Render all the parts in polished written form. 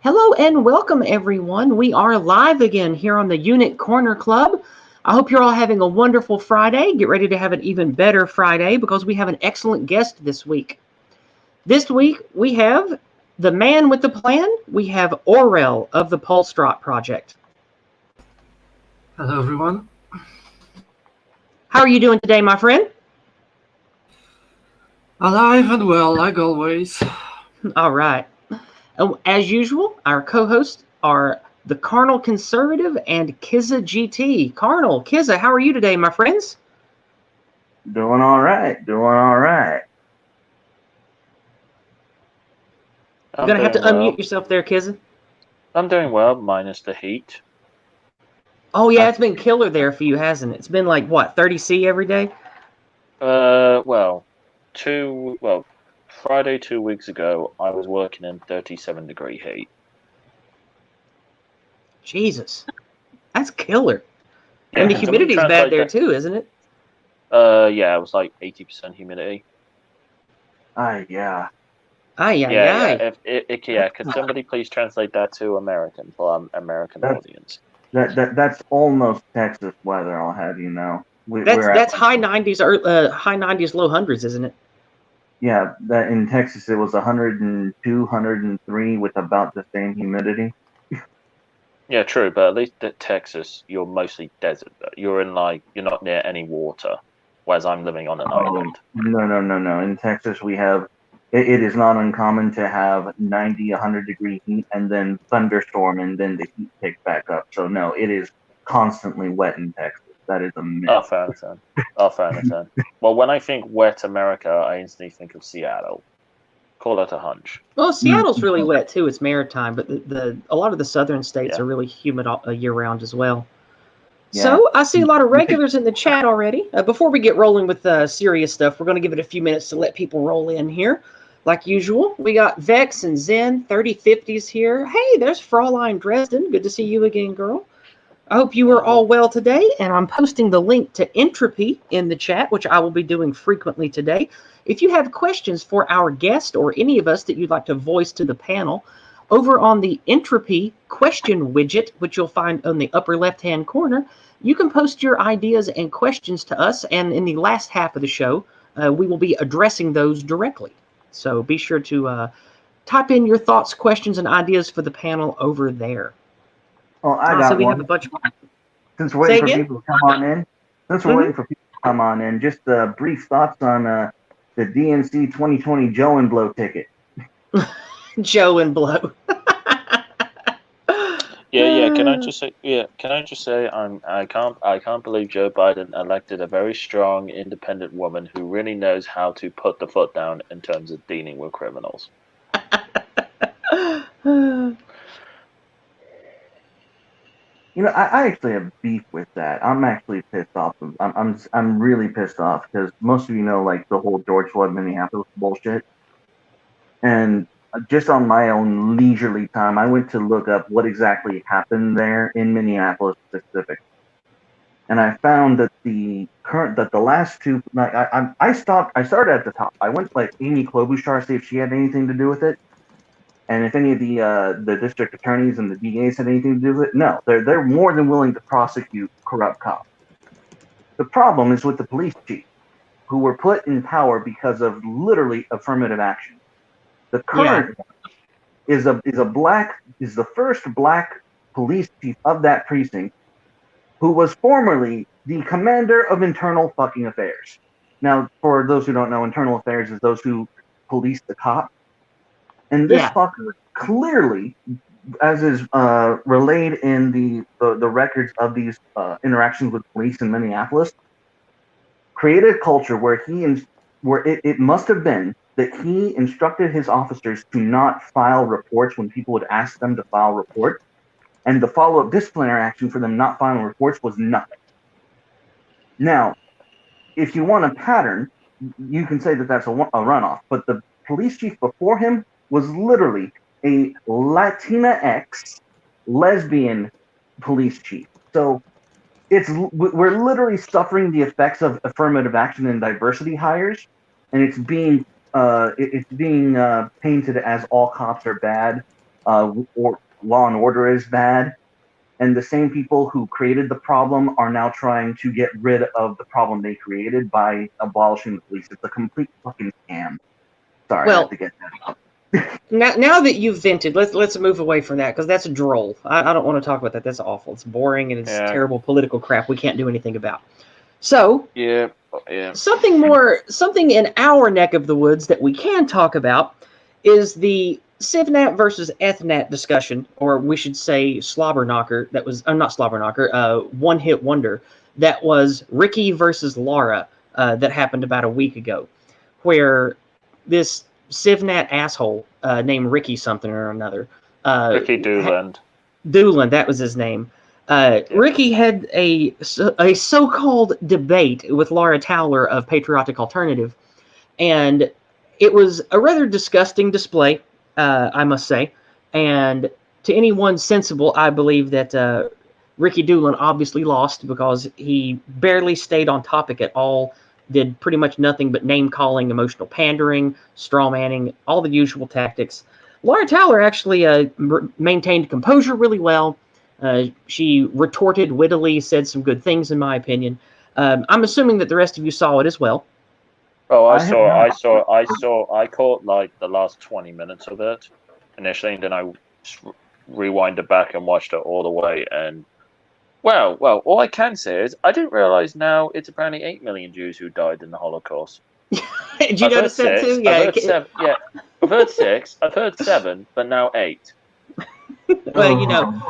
Hello and welcome, everyone. We are live again here on the Eunuch Corner Club. I hope you're all having a wonderful Friday. Get ready to have an even better Friday because we have an excellent guest this week. This week, we have the man with the plan. We have OREL of the Polstrat project. Hello, everyone. How are you doing today, my friend? Alive and well, like always. All right. As usual, our co-hosts are the Carnal Conservative and Kizza GT. Carnal, Kizza, how are you today, my friends? Doing all right. You're going to have to unmute yourself there, Kizza. I'm doing well, minus the heat. Oh, yeah, it's been killer there for you, hasn't it? It's been like, what, 30°C every day? Friday 2 weeks ago, I was working in 37-degree heat. Jesus. That's killer. Yeah, and the humidity's bad there too, isn't it? Yeah, it was like 80% humidity. Yeah. Could somebody please translate that to American for American audience? That's almost Texas weather, I'll have you know. That's high 90s or high 90s, low hundreds, isn't it? Yeah, that in Texas it was 102, 103 with about the same humidity. Yeah, true, but at least at Texas, you're mostly desert. You're not near any water, whereas I'm living on an island. No. In Texas, we have, it is not uncommon to have 90, 100-degree heat and then thunderstorm and then the heat picks back up. So no, it is constantly wet in Texas. That is a myth. Oh, fair enough then. Well, when I think wet America, I instantly think of Seattle. Call that a hunch. Well, Seattle's really wet too. It's maritime, but a lot of the southern states are really humid year-round as well. Yeah. So I see a lot of regulars in the chat already. Before we get rolling with serious stuff, we're going to give it a few minutes to let people roll in here. Like usual, we got Vex and Zen, 3050s here. Hey, there's Fraulein Dresden. Good to see you again, girl. I hope you are all well today, and I'm posting the link to Entropy in the chat, which I will be doing frequently today. If you have questions for our guest or any of us that you'd like to voice to the panel, over on the Entropy question widget, which you'll find on the upper left-hand corner, you can post your ideas and questions to us, and in the last half of the show, we will be addressing those directly. So be sure to type in your thoughts, questions, and ideas for the panel over there. Well, I got we one. Have a bunch of... Since we're waiting for people to come on in, just brief thoughts on the DNC 2020 Joe and Blow ticket. Joe and Blow. Can I just say I can't believe Joe Biden elected a very strong, independent woman who really knows how to put the foot down in terms of dealing with criminals. You know, I actually have beef with that. I'm actually pissed off. I'm really pissed off because most of you know, like, the whole George Floyd Minneapolis bullshit. And just on my own leisurely time, I went to look up what exactly happened there in Minneapolis specific. And I found that the last two, like, I started at the top. I went to, like, Amy Klobuchar to see if she had anything to do with it. And if any of the district attorneys and the DAs had anything to do with it, no, they're more than willing to prosecute corrupt cops. The problem is with the police chief, who were put in power because of literally affirmative action. The current one is the first black police chief of that precinct, who was formerly the commander of internal fucking affairs. Now, for those who don't know, internal affairs is those who police the cops. And this fucker clearly, as is relayed in the records of these interactions with police in Minneapolis, created a culture where it must have been that he instructed his officers to not file reports when people would ask them to file reports, and the follow-up disciplinary action for them not filing reports was nothing. Now, if you want a pattern, you can say that that's a runoff, but the police chief before him was literally a Latinx lesbian police chief. So we're literally suffering the effects of affirmative action and diversity hires, and it's being painted as all cops are bad. or law and order is bad, and the same people who created the problem are now trying to get rid of the problem they created by abolishing the police. It's a complete fucking scam. Sorry, I had to get that out. Now that you've vented, let's move away from that because that's a droll. I don't want to talk about that. That's awful. It's boring and it's terrible political crap we can't do anything about. So something in our neck of the woods that we can talk about is the Civnat versus Ethnat discussion, or we should say slobber knocker. That was not slobber knocker. One hit wonder. That was Ricky versus Laura. That happened about a week ago, where this Civnat asshole named Ricky something or another. Ricky Dooland. Dooland, that was his name. Ricky had a so-called debate with Laura Towler of Patriotic Alternative, and it was a rather disgusting display, I must say. And to anyone sensible, I believe that Ricky Doolan obviously lost because he barely stayed on topic at all, did pretty much nothing but name-calling, emotional pandering, straw-manning, all the usual tactics. Laura Towler actually maintained composure really well. She retorted wittily, said some good things, in my opinion. I'm assuming that the rest of you saw it as well. Oh, I caught like the last 20 minutes of it initially, and then I rewinded back and watched it all the way. And well, all I can say is I didn't realize now it's apparently 8 million Jews who died in the Holocaust. Did you notice that too? Yeah, I've heard 7. Yeah, I've heard 6. I've heard 7, but now 8. Well,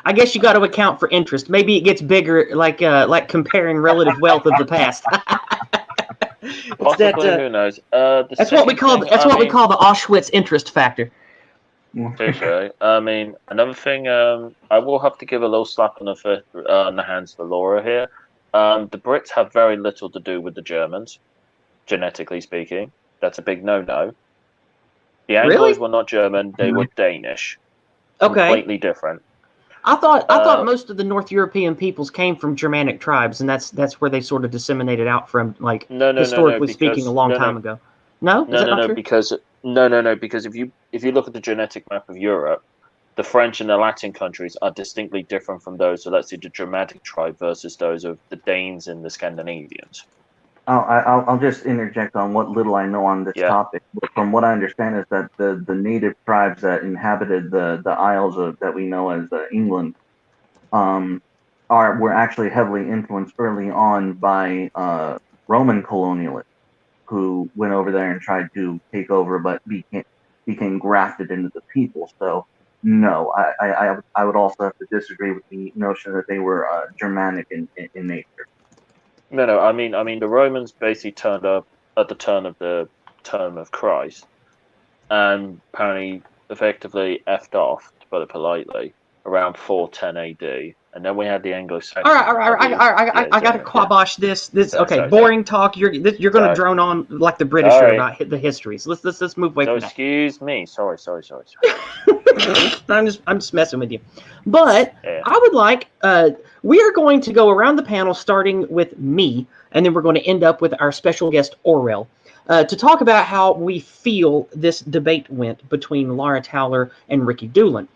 I guess you got to account for interest. Maybe it gets bigger, like comparing relative wealth of the past. Possibly, who knows? That's what we call the Auschwitz interest factor. Okay. I mean, another thing, I will have to give a little slap on the hands to Laura here. The Brits have very little to do with the Germans, genetically speaking. That's a big no-no. The Anglos were not German; they were Danish. Okay. Completely different. I thought most of the North European peoples came from Germanic tribes, and that's where they sort of disseminated out from, like historically speaking, a long time ago. No, because if you look at the genetic map of Europe, the French and the Latin countries are distinctly different from those. So let's say the Germanic tribe versus those of the Danes and the Scandinavians. I'll just interject on what little I know on this topic. From what I understand is that the native tribes that inhabited the isles that we know as England were actually heavily influenced early on by Roman colonialists who went over there and tried to take over, but became grafted into the people. So no, I would also have to disagree with the notion that they were Germanic in nature. No. I mean, the Romans basically turned up at the turn of Christ, and apparently, effectively effed off, to put it politely, around 410 AD, and then we had the Anglo-Saxons. All right. I got to quabosh this. Okay, boring talk. You're going to drone on like the British about the histories. Let's move away from that. Excuse me. Sorry. I'm just messing with you. But I would like we are going to go around the panel starting with me, and then we're going to end up with our special guest OREL to talk about how we feel this debate went between Laura Towler and Ricky Doolan.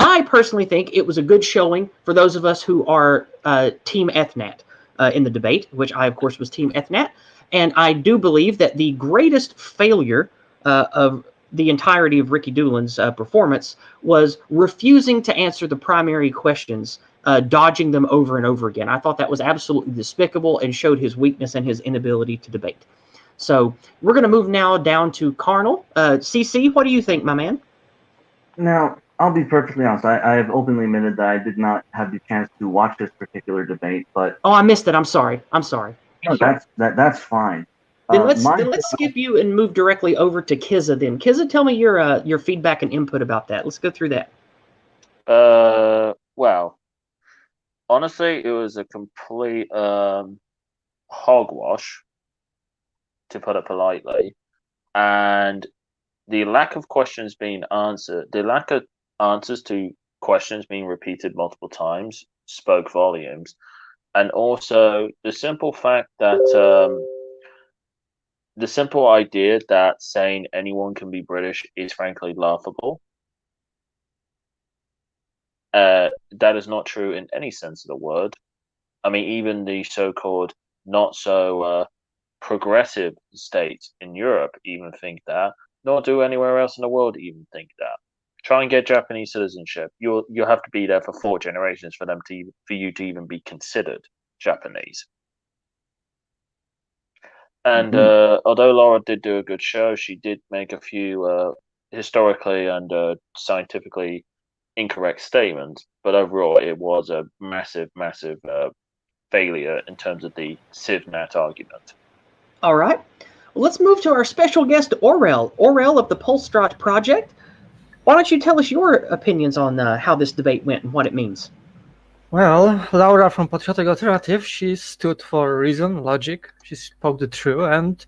I personally think it was a good showing for those of us who are Team Ethnat in the debate, which I, of course, was Team Ethnat. And I do believe that the greatest failure of the entirety of Ricky Doolan's performance was refusing to answer the primary questions, dodging them over and over again. I thought that was absolutely despicable and showed his weakness and his inability to debate. So we're going to move now down to Carnal. CC, what do you think, my man? Now, I'll be perfectly honest. I have openly admitted that I did not have the chance to watch this particular debate, but I missed it. I'm sorry. No, that's fine. Then let's skip you and move directly over to Kizza. Then Kizza, tell me your feedback and input about that. Let's go through that. Well, honestly, it was a complete hogwash, to put it politely, and the lack of questions being answered, the lack of answers to questions being repeated multiple times spoke volumes. And also the simple fact that the simple idea that saying anyone can be British is frankly laughable. That is not true in any sense of the word. I mean, even the so-called not so progressive states in Europe even think that, nor do anywhere else in the world even think that. Try and get Japanese citizenship. You'll have to be there for 4 generations for you to even be considered Japanese. And although Laura did do a good show, she did make a few historically and scientifically incorrect statements. But overall, it was a massive, massive failure in terms of the CivNat argument. All right. Well, let's move to our special guest, OREL. OREL of the Polstrat Project. Why don't you tell us your opinions on how this debate went and what it means? Well, Laura from Patriotic Alternative, she stood for reason, logic. She spoke the truth, and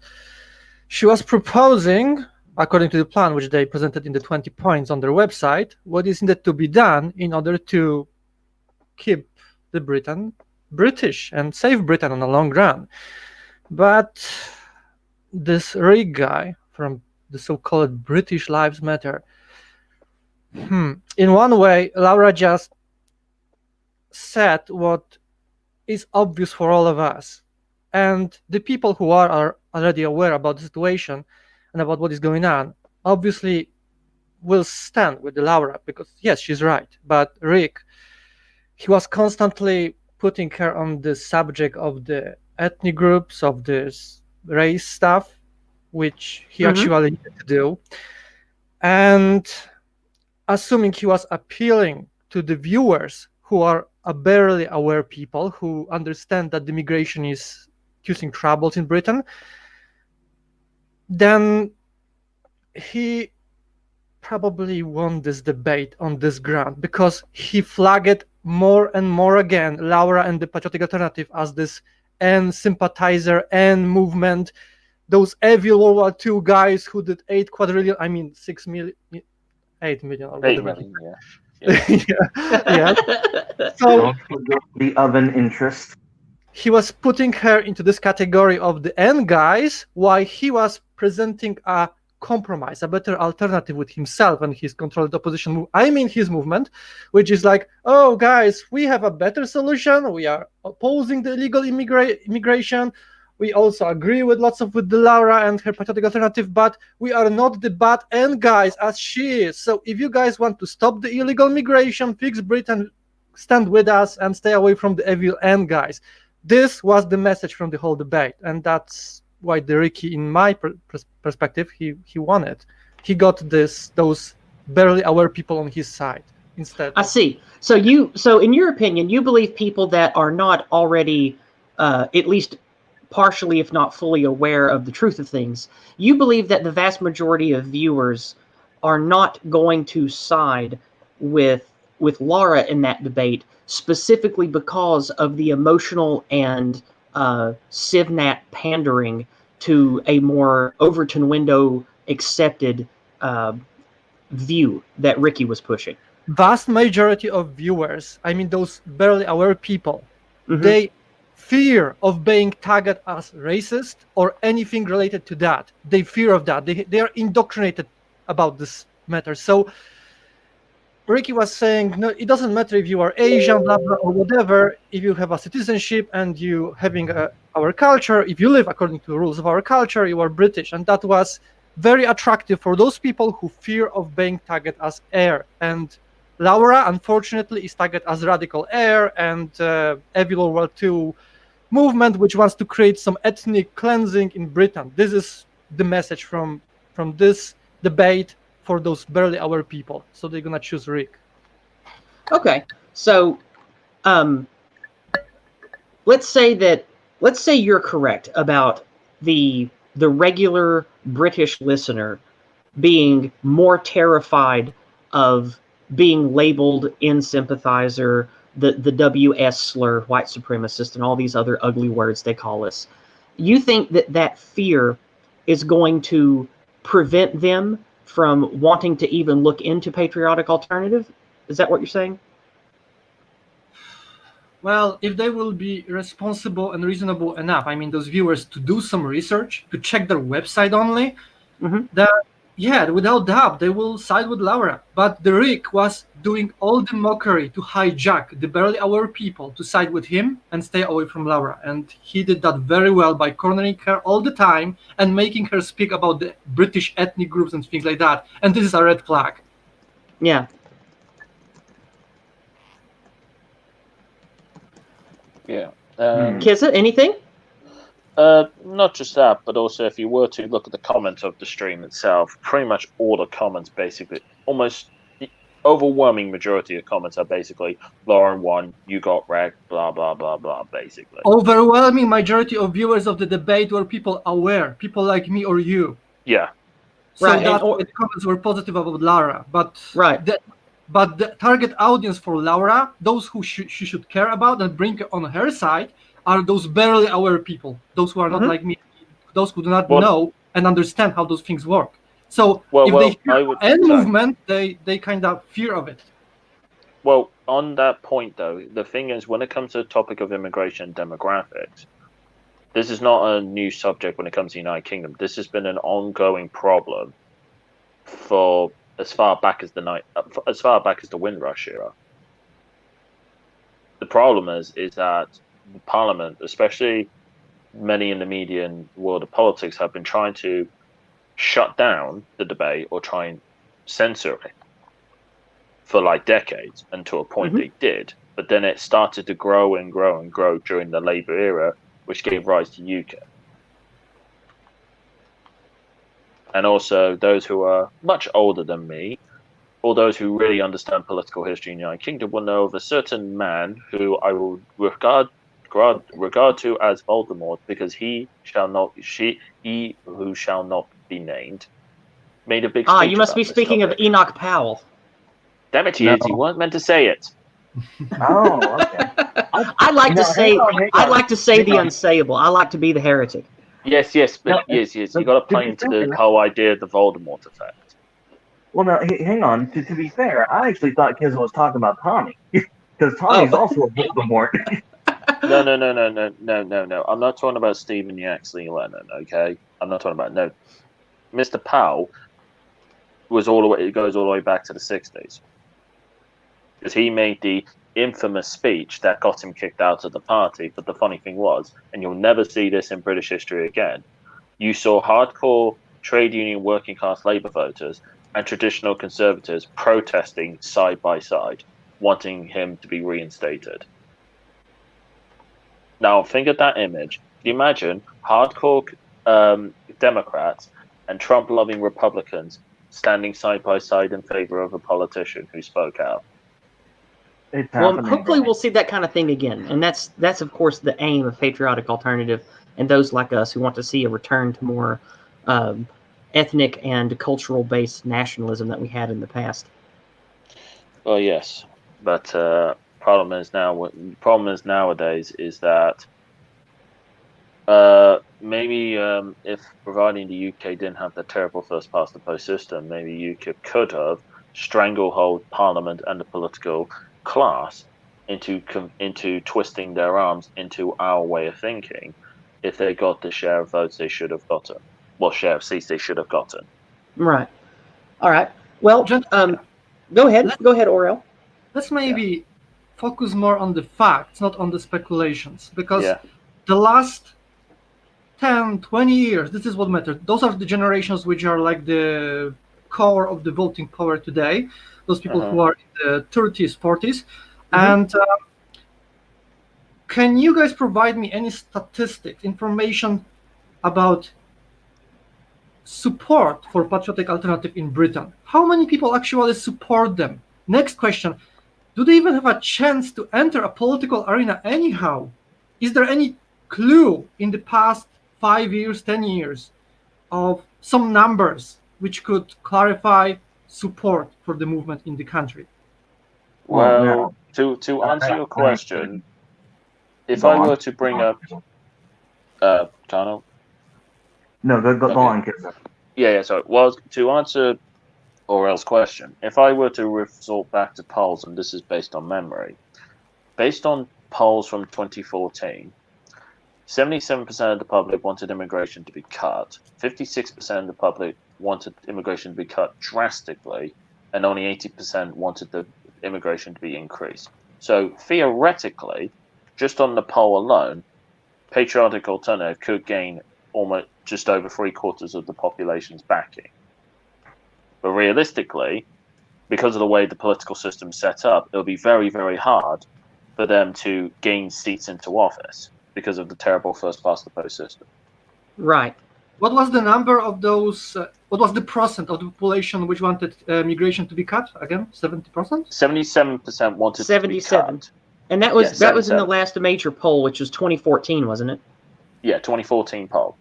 she was proposing, according to the plan which they presented in the 20 points on their website, what is needed to be done in order to keep the Britain British and save Britain on the long run. But this Rick guy from the so-called British Lives Matter, in one way, Laura just said what is obvious for all of us, and the people who are already aware about the situation and about what is going on obviously will stand with the Laura, because yes, she's right. But Rick, he was constantly putting her on the subject of the ethnic groups, of this race stuff, which he actually needed to do, and assuming he was appealing to the viewers who are barely aware people who understand that the migration is causing troubles in Britain, then he probably won this debate on this ground, because he flagged more and more again Laura and the Patriotic Alternative as this N sympathizer, N movement, those evil World War II guys who did 8 million, or whatever. 8 million, yeah. Yeah. So the oven interest. He was putting her into this category of the N guys, while he was presenting a compromise, a better alternative with himself and his controlled opposition. His movement, which is like, oh guys, we have a better solution. We are opposing the illegal immigration. We also agree with with the Laura and her Patriotic Alternative, but we are not the bad N guys as she is. So if you guys want to stop the illegal migration, fix Britain, stand with us and stay away from the evil N guys. This was the message from the whole debate, and that's why the Ricky, in my perspective, he won it. He got those barely aware people on his side instead. I see. So in your opinion, you believe people that are not already, at least partially, if not fully aware of the truth of things, you believe that the vast majority of viewers are not going to side with Laura in that debate, specifically because of the emotional and CivNat pandering to a more Overton window accepted view that Ricky was pushing. Vast majority of viewers, those barely aware people, they fear of being tagged as racist or anything related to that. They fear of that. They are indoctrinated about this matter. So Ricky was saying, no, it doesn't matter if you are Asian, blah, blah, or whatever, if you have a citizenship and you having our culture, if you live according to the rules of our culture, you are British. And that was very attractive for those people who fear of being tagged as heir. And Laura, unfortunately, is tagged as radical heir and evil World War II movement, which wants to create some ethnic cleansing in Britain. This is the message from this debate for those barely aware people. So they're gonna choose Rick. Okay, so let's say you're correct about the regular British listener being more terrified of being labeled in sympathizer, the WS slur, white supremacist, and all these other ugly words they call us. You think that fear is going to prevent them from wanting to even look into Patriotic Alternative? Is that what you're saying? Well, if they will be responsible and reasonable enough, those viewers, to do some research, to check their website only, then Yeah, without doubt, they will side with Laura. But the Rick was doing all the mockery to hijack the barely aware people to side with him and stay away from Laura. And he did that very well by cornering her all the time and making her speak about the British ethnic groups and things like that. And this is a red flag. Yeah. Yeah. Kissa, anything? Not just that, but also if you were to look at the comments of the stream itself, pretty much all the comments basically, almost the overwhelming majority of comments are basically Lauren won, you got wrecked, blah blah blah blah, basically. Overwhelming majority of viewers of the debate were people aware, people like me or you. Yeah. So Right, that's why the comments were positive about Laura. But but the target audience for Laura, those who she should care about and bring on her side, are those barely aware people, those who are not like me, those who do not know and understand how those things work. So if they hear any movement, they kind of fear of it. Well, on that point, though, the thing is, when it comes to the topic of immigration and demographics, this is not a new subject when it comes to the United Kingdom. This has been an ongoing problem for as far back as the Windrush era. The problem is that the Parliament, especially many in the media and world of politics, have been trying to shut down the debate or try and censor it for like decades, and to a point they did. But then it started to grow and grow and grow during the Labour era, which gave rise to UKIP. And also those who are much older than me, or those who really understand political history in the United Kingdom, will know of a certain man who I will regard to as Voldemort, because he who shall not be named made a big speech. You must be speaking of Enoch Powell. Damn it, you weren't meant to say it. Oh, okay. I'd like to say the unsayable. I like to be the heretic. Yes, but yes. You got to play into the whole idea of the Voldemort effect. Well, now, hang on. To be fair, I actually thought Kizza was talking about Tommy, because Tommy's also a Voldemort. No. I'm not talking about Stephen Yaxley Lennon, okay? I'm not talking about, no. Mr. Powell goes all the way back to the 60s. Because he made the infamous speech that got him kicked out of the party. But the funny thing was, and you'll never see this in British history again, you saw hardcore trade union working class Labour voters and traditional conservatives protesting side by side, wanting him to be reinstated. Now, think of that image. Can you imagine hardcore Democrats and Trump-loving Republicans standing side by side in favor of a politician who spoke out? Well, hopefully we'll see that kind of thing again. And that's of course, the aim of Patriotic Alternative and those like us who want to see a return to more ethnic and cultural-based nationalism that we had in the past. Well, yes. But problem is nowadays is that maybe if providing the UK didn't have the terrible first past the post system, maybe UKIP could have stranglehold Parliament and the political class into twisting their arms into our way of thinking if they got the share of votes they should have gotten. Well, share of seats they should have gotten. Right. All right. Well, go ahead. Go ahead, OREL. Let's maybe focus more on the facts, not on the speculations, because the last 10, 20 years, this is what matters. Those are the generations which are like the core of the voting power today. Those people who are in the 30s, 40s. And can you guys provide me any statistics, information about support for Patriotic Alternative in Britain? How many people actually support them? Next question, do they even have a chance to enter a political arena anyhow? Is there any clue in the past 5 years, 10 years of some numbers which could clarify support for the movement in the country? Well, to answer your question, if I were to bring up Tano? No, go on, Kizza. Yeah, sorry. Well, to answer OREL's question, if I were to resort back to polls, and this is based on memory, based on polls from 2014, 77% of the public wanted immigration to be cut. 56% of the public wanted immigration to be cut drastically, and only 80% wanted the immigration to be increased. So theoretically, just on the poll alone, patriotic alternative could gain almost just over 3/4 of the population's backing. But realistically, because of the way the political system's set up, it'll be very, very hard for them to gain seats into office because of the terrible first-past-the-post system. Right. What was the number of those? What was the percent of the population which wanted migration to be cut? Again, 70%. 77% wanted 77. to be cut. And that was in the last major poll, which was 2014, wasn't it? Yeah, 2014 poll.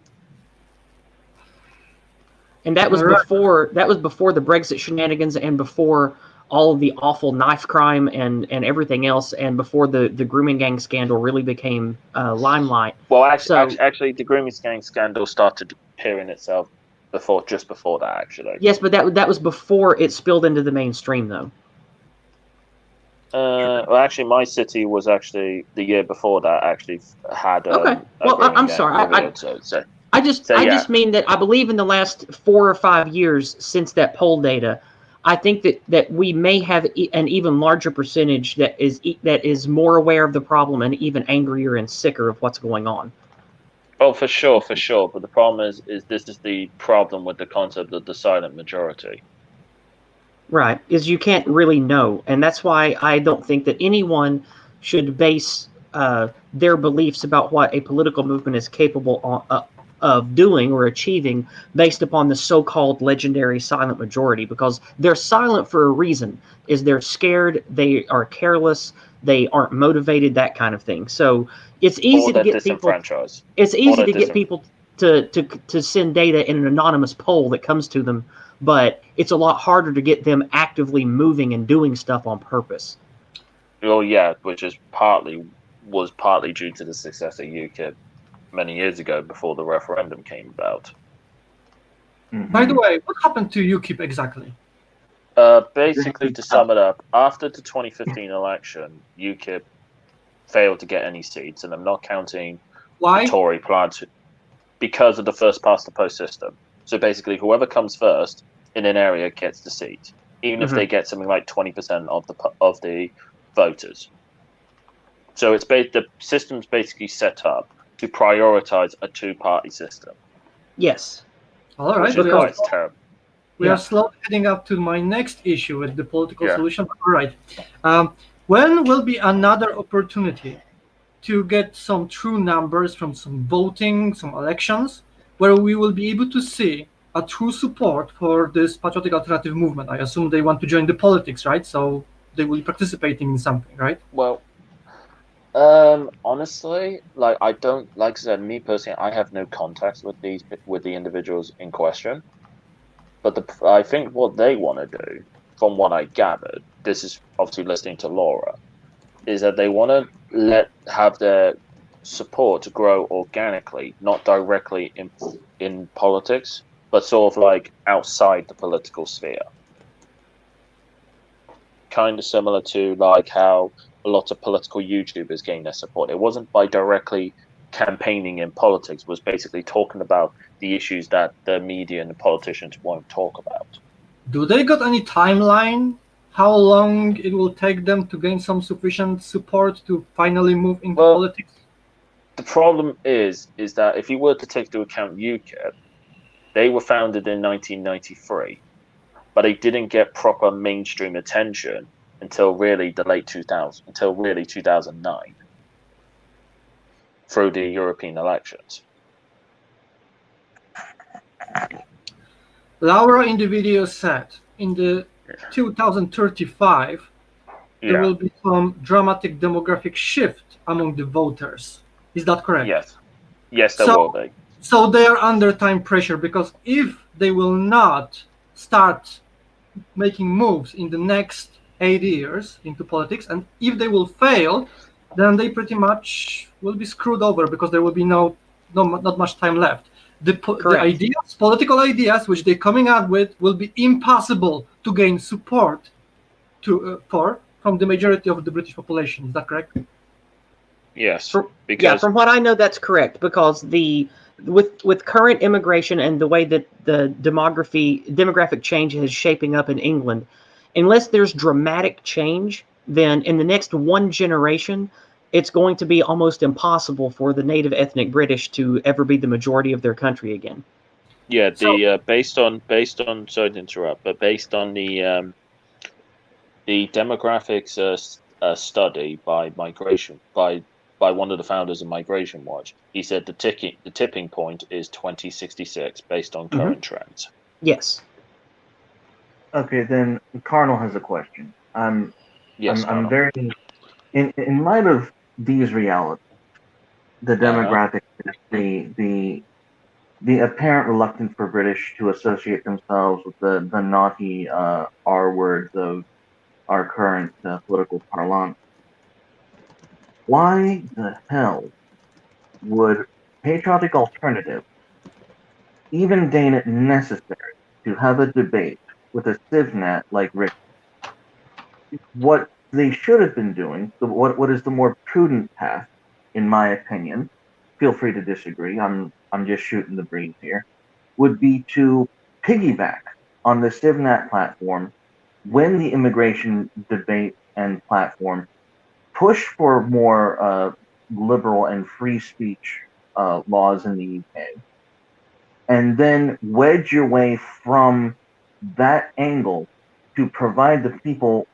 And that was before the Brexit shenanigans and before all of the awful knife crime and everything else, and before the grooming gang scandal really became limelight. Well, actually, the grooming gang scandal started appearing itself just before that, actually. Yes, but that was before it spilled into the mainstream, though. Well, actually, my city was actually the year before that actually had. Okay. Well, I'm sorry. I just mean that I believe in the last 4 or 5 years since that poll data, I think that we may have an even larger percentage that is more aware of the problem and even angrier and sicker of what's going on. Oh, for sure. But the problem is this is the problem with the concept of the silent majority. Right, is you can't really know, and that's why I don't think that anyone should base their beliefs about what a political movement is capable of doing or achieving based upon the so-called legendary silent majority, because they're silent for a reason. Is they're scared, they are careless, they aren't motivated, that kind of thing. So it's easy to get people. It's easy to get people to send data in an anonymous poll that comes to them, but it's a lot harder to get them actively moving and doing stuff on purpose. Well, yeah, which was partly due to the success of UKIP many years ago before the referendum came about. Mm-hmm. By the way, what happened to UKIP exactly? Basically, to sum it up, after the 2015 election, UKIP failed to get any seats, and I'm not counting the Tory plans because of the first-past-the-post system. So basically, whoever comes first in an area gets the seat, even if they get something like 20% of the voters. So the system's basically set up to prioritize a two-party system. Yes. All right. Which is quite terrible. We are slowly heading up to my next issue with the political solution. All right. When will be another opportunity to get some true numbers from some voting, some elections, where we will be able to see a true support for this patriotic alternative movement? I assume they want to join the politics, right? So they will be participating in something, right? Well, honestly, I said, me personally, I have no contacts with the individuals in question. But I think what they want to do, from what I gathered, this is obviously listening to Laura, is that they want to have their support to grow organically, not directly in politics, but sort of like outside the political sphere. Kind of similar to like how a lot of political YouTubers gain their support. It wasn't by directly campaigning in politics, it was basically talking about the issues that the media and the politicians won't talk about. Do they got any timeline? How long it will take them to gain some sufficient support to finally move into politics? The problem is that if you were to take into account UKIP, they were founded in 1993, but they didn't get proper mainstream attention until really the late 2000s, until really 2009, through the European elections. Laura in the video said in the 2035 there will be some dramatic demographic shift among the voters. Is that correct? Yes, there will be. So they are under time pressure, because if they will not start making moves in the next 8 years into politics, and if they will fail, then they pretty much will be screwed over, because there will be not much time left. The ideas, political ideas, which they're coming out with, will be impossible to gain support from the majority of the British population. Is that correct? Yes, from what I know, that's correct, because with current immigration and the way that the demographic change is shaping up in England, unless there's dramatic change, then in the next one generation, it's going to be almost impossible for the native ethnic British to ever be the majority of their country again. Yeah, based on sorry to interrupt, but based on the demographics study by one of the founders of Migration Watch, he said the tipping point is 2066 based on current trends. Yes. Okay, then Cardinal has a question. I'm very in light of these realities, the demographics, the apparent reluctance for British to associate themselves with the naughty R words of our current political parlance. Why the hell would patriotic alternative even deign it necessary to have a debate with a civnat like Rick? What they should have been doing, what is the more prudent path, in my opinion, feel free to disagree, I'm just shooting the breeze here, would be to piggyback on the civnat platform when the immigration debate and platform push for more liberal and free speech laws in the UK, and then wedge your way from that angle to provide the people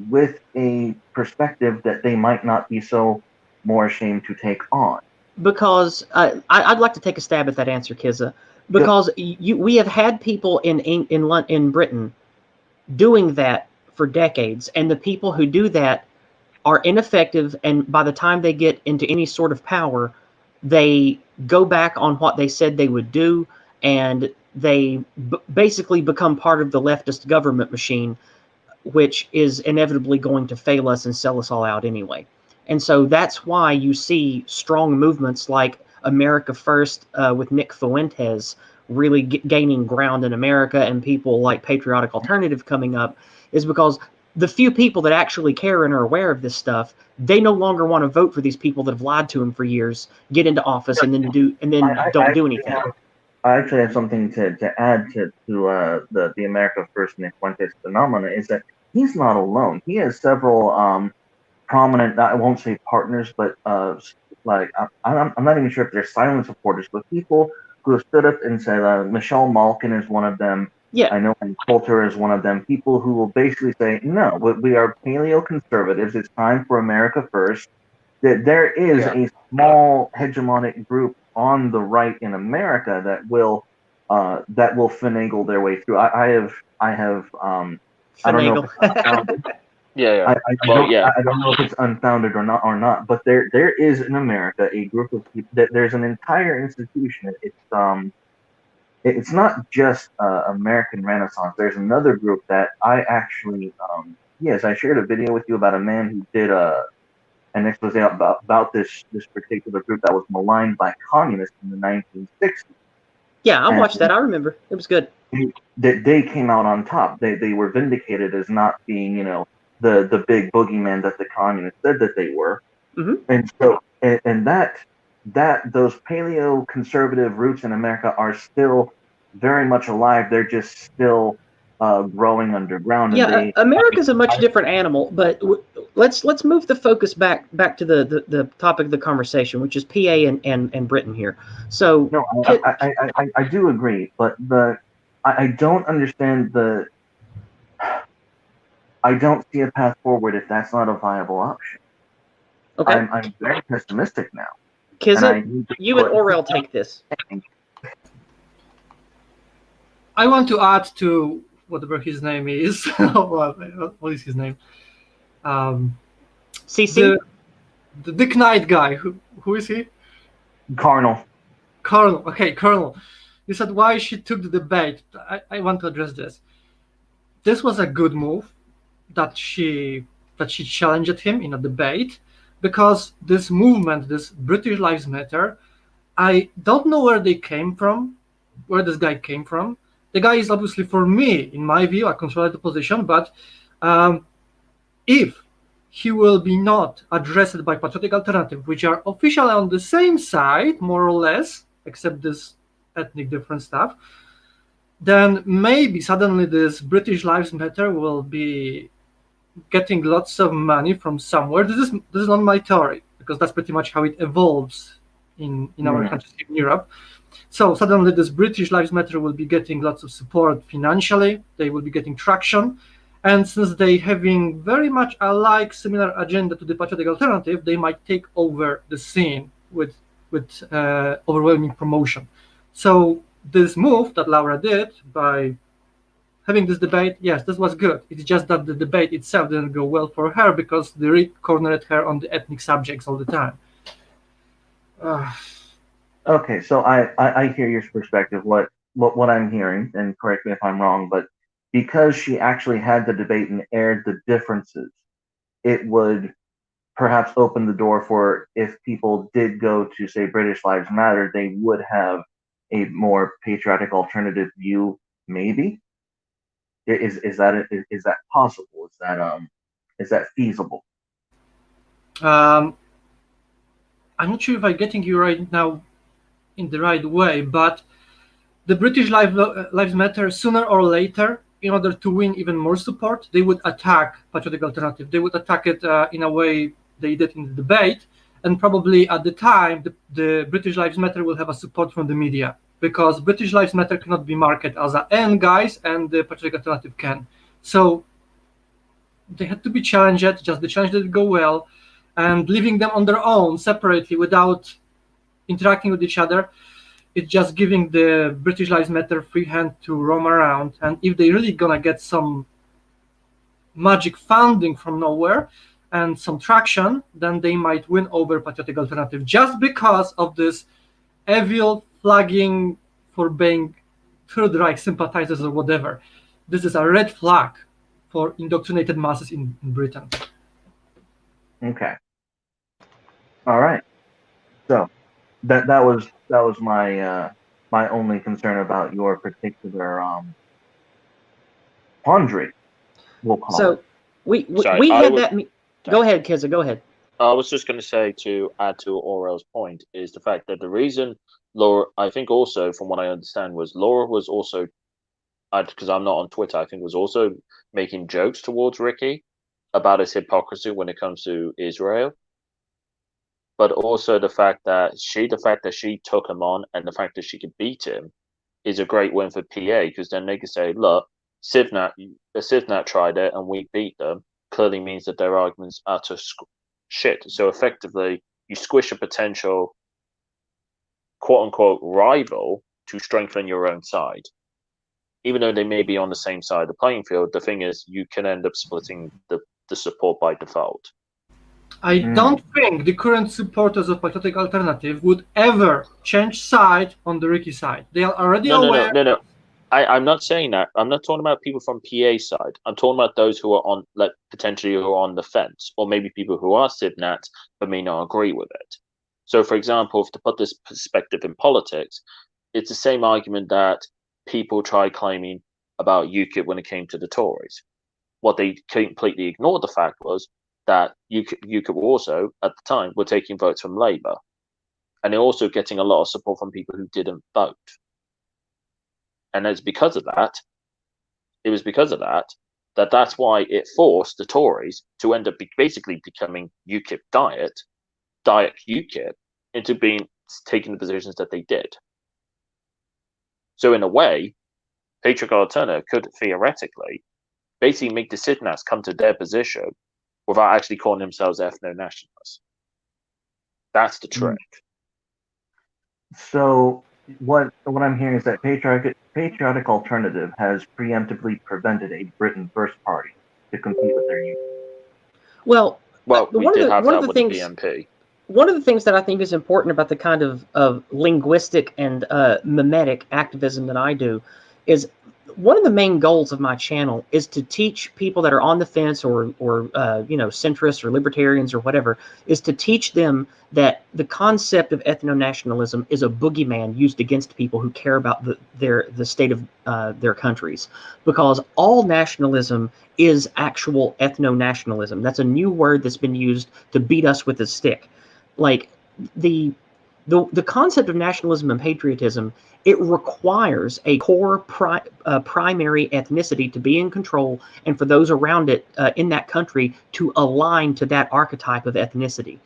with a perspective that they might not be so more ashamed to take on. Because I'd like to take a stab at that answer, Kizza. Because we have had people in Britain doing that for decades, and the people who do that are ineffective, and by the time they get into any sort of power, they go back on what they said they would do, and they basically become part of the leftist government machine, which is inevitably going to fail us and sell us all out anyway. And so that's why you see strong movements like America First with Nick Fuentes really gaining ground in America, and people like Patriotic Alternative coming up, is because the few people that actually care and are aware of this stuff, they no longer want to vote for these people that have lied to them for years, get into office, and then don't do anything. I actually have something to add to the America First Nick Fuentes phenomena, is that he's not alone. He has several prominent, I won't say partners, but I'm not even sure if they're silent supporters, but people who have stood up and said, Michelle Malkin is one of them. Yeah. I know Coulter is one of them. People who will basically say, no, we are paleo conservatives. It's time for America First. That there is a small hegemonic group on the right in America that will finagle their way through. I have I don't know. I don't know if it's unfounded or not. But there is in America a group of people. There's an entire institution. It's not just American Renaissance. There's another group that I actually I shared a video with you about a man who did an expose about this particular group that was maligned by communists in the 1960s. Yeah, I watched that. I remember. It was good. They came out on top. They were vindicated as not being, the big boogeyman that the communists said that they were. Mm-hmm. And so, and that those paleo conservative roots in America are still very much alive. They're just still growing underground. Yeah, America's a much different animal, but let's move the focus back to the topic of the conversation, which is PA and Britain here. So no, I do agree, but I don't understand I don't see a path forward if that's not a viable option. Okay. I'm very pessimistic now. Kizza, you and OREL take this. I want to add to whatever his name is. What is his name? CC? The Dick Knight guy. Who is he? Colonel. Okay, Colonel. You said why she took the debate. I want to address this. This was a good move that she challenged him in a debate, because this movement, this British Lives Matter, I don't know where this guy came from. The guy is obviously, for me, in my view, a conservative position, but if he will be not addressed by Patriotic Alternative, which are officially on the same side, more or less, except this ethnic different stuff, then maybe suddenly this British Lives Matter will be getting lots of money from somewhere. This is not my theory, because that's pretty much how it evolves in our countries in Europe. So suddenly this British Lives Matter will be getting lots of support financially, they will be getting traction, and since they having very much alike similar agenda to the Patriotic Alternative, they might take over the scene with overwhelming promotion. So this move that Laura did by having this debate, yes, this was good. It's just that the debate itself didn't go well for her because they cornered her on the ethnic subjects all the time. Okay, so I hear your perspective. What I'm hearing, and correct me if I'm wrong, but because she actually had the debate and aired the differences, it would perhaps open the door for, if people did go to say British Lives Matter, they would have a more patriotic alternative view. Maybe is that possible? Is that feasible? I'm not sure if I'm getting you right now in the right way, but the British Lives Matter, sooner or later, in order to win even more support, they would attack Patriotic Alternative. They would attack it in a way they did in the debate, and probably at the time, the British Lives Matter will have a support from the media, because British Lives Matter cannot be marketed as a end guys, and the Patriotic Alternative can. So they had to be challenged, just the challenge didn't go well, and leaving them on their own, separately, without interacting with each other, it's just giving the British Lives Matter free hand to roam around. And if they really gonna get some magic funding from nowhere and some traction, then they might win over Patriotic Alternative just because of this evil flagging for being Third Reich sympathizers or whatever. This is a red flag for indoctrinated masses in Britain. Okay. All right. So that was my my only concern about your particular quandary. We'll call it. we had that. Go ahead, Kizza. Go ahead. I was just going to say, to add to Orel's point, is the fact that the reason Laura, I think also from what I understand, was Laura was also, because I'm not on Twitter, I think was also making jokes towards Ricky about his hypocrisy when it comes to Israel. But also the fact that she took him on, and the fact that she could beat him, is a great win for PA, because then they could say, look, Sivnat tried it and we beat them, clearly means that their arguments are to shit. So effectively, you squish a potential quote-unquote rival to strengthen your own side. Even though they may be on the same side of the playing field, the thing is, you can end up splitting the support by default. I don't think the current supporters of Patriotic Alternative would ever change side on the Ricky side. They are already aware. No. I'm not saying that. I'm not talking about people from PA side. I'm talking about those who are on, like, potentially who are on the fence, or maybe people who are Sivnat but may not agree with it. So, for example, to put this perspective in politics, it's the same argument that people tried claiming about UKIP when it came to the Tories. What they completely ignored the fact was that UKIP also, at the time, were taking votes from Labour. And they're also getting a lot of support from people who didn't vote. And it's because of that, that's why it forced the Tories to end up basically becoming UKIP diet UKIP, into taking the positions that they did. So in a way, Patriotic Alternative could theoretically basically make the Sivnats come to their position without actually calling themselves ethno-nationalists. That's the trick. So what I'm hearing is that Patriotic Alternative has preemptively prevented a Britain First party to compete with their union. Well, we did have that with the BNP. One of the things that I think is important about the kind of linguistic and mimetic activism that I do is one of the main goals of my channel is to teach people that are on the fence or centrists or libertarians or whatever, is to teach them that the concept of ethno-nationalism is a boogeyman used against people who care about the state of their countries, because all nationalism is actual ethno-nationalism. That's a new word that's been used to beat us with a stick. Like the concept of nationalism and patriotism, it requires a core primary ethnicity to be in control, and for those around it in that country to align to that archetype of ethnicity.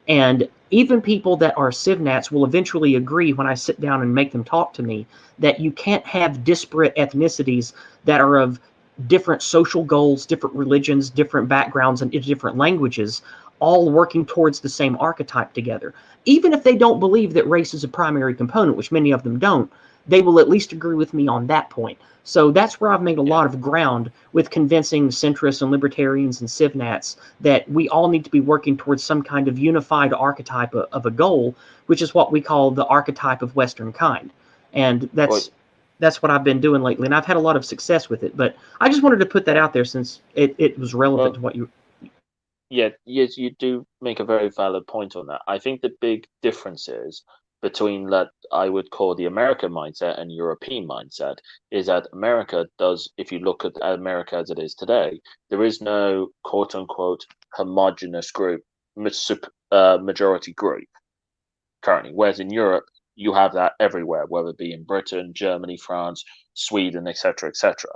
And even people that are civnats will eventually agree, when I sit down and make them talk to me, that you can't have disparate ethnicities that are of different social goals, different religions, different backgrounds, and different languages, all working towards the same archetype together. Even if they don't believe that race is a primary component, which many of them don't, they will at least agree with me on that point. So that's where I've made a lot of ground with convincing centrists and libertarians and civnats that we all need to be working towards some kind of unified archetype of a goal, which is what we call the archetype of Western kind. And that's what I've been doing lately, and I've had a lot of success with it. But I just wanted to put that out there since it was relevant to what you... Yeah, yes, you do make a very valid point on that. I think the big difference is between that I would call the American mindset and European mindset is that America does, if you look at America as it is today, there is no quote unquote homogenous group, majority group currently. Whereas in Europe, you have that everywhere, whether it be in Britain, Germany, France, Sweden, etc., etc.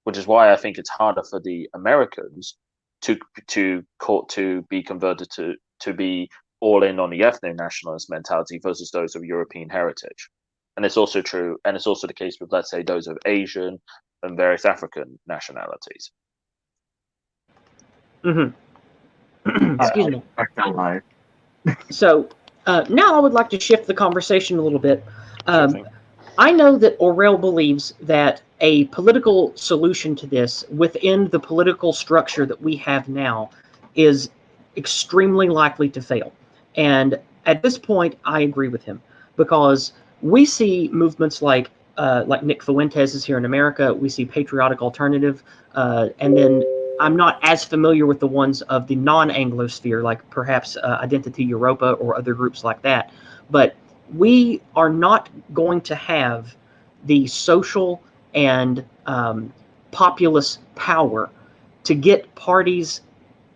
Which is why I think it's harder for the Americans to be converted to be all in on the ethno-nationalist mentality versus those of European heritage. And it's also true, and it's also the case with, let's say, those of Asian and various African nationalities. Excuse me. So now I would like to shift the conversation a little bit. I know that OREL believes that a political solution to this within the political structure that we have now is extremely likely to fail. And at this point, I agree with him, because we see movements like Nick Fuentes is here in America. We see Patriotic Alternative, and then I'm not as familiar with the ones of the non-Anglosphere, like perhaps Identity Europa or other groups like that. But we are not going to have the social and populist power to get parties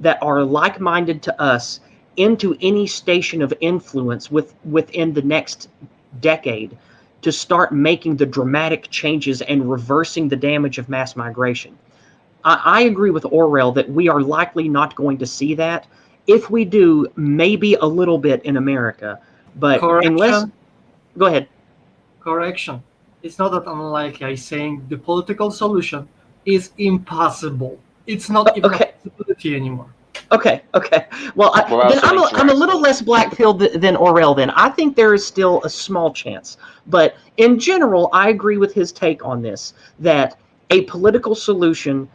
that are like-minded to us into any station of influence within the next decade to start making the dramatic changes and reversing the damage of mass migration. I agree with OREL that we are likely not going to see that. If we do, maybe a little bit in America, but unless... Go ahead. Correction. It's not that unlikely. I'm saying the political solution is impossible. It's not even a possibility anymore. Okay. Well, then I'm a little less black-pilled than OREL then. I think there is still a small chance. But in general, I agree with his take on this, that a political solution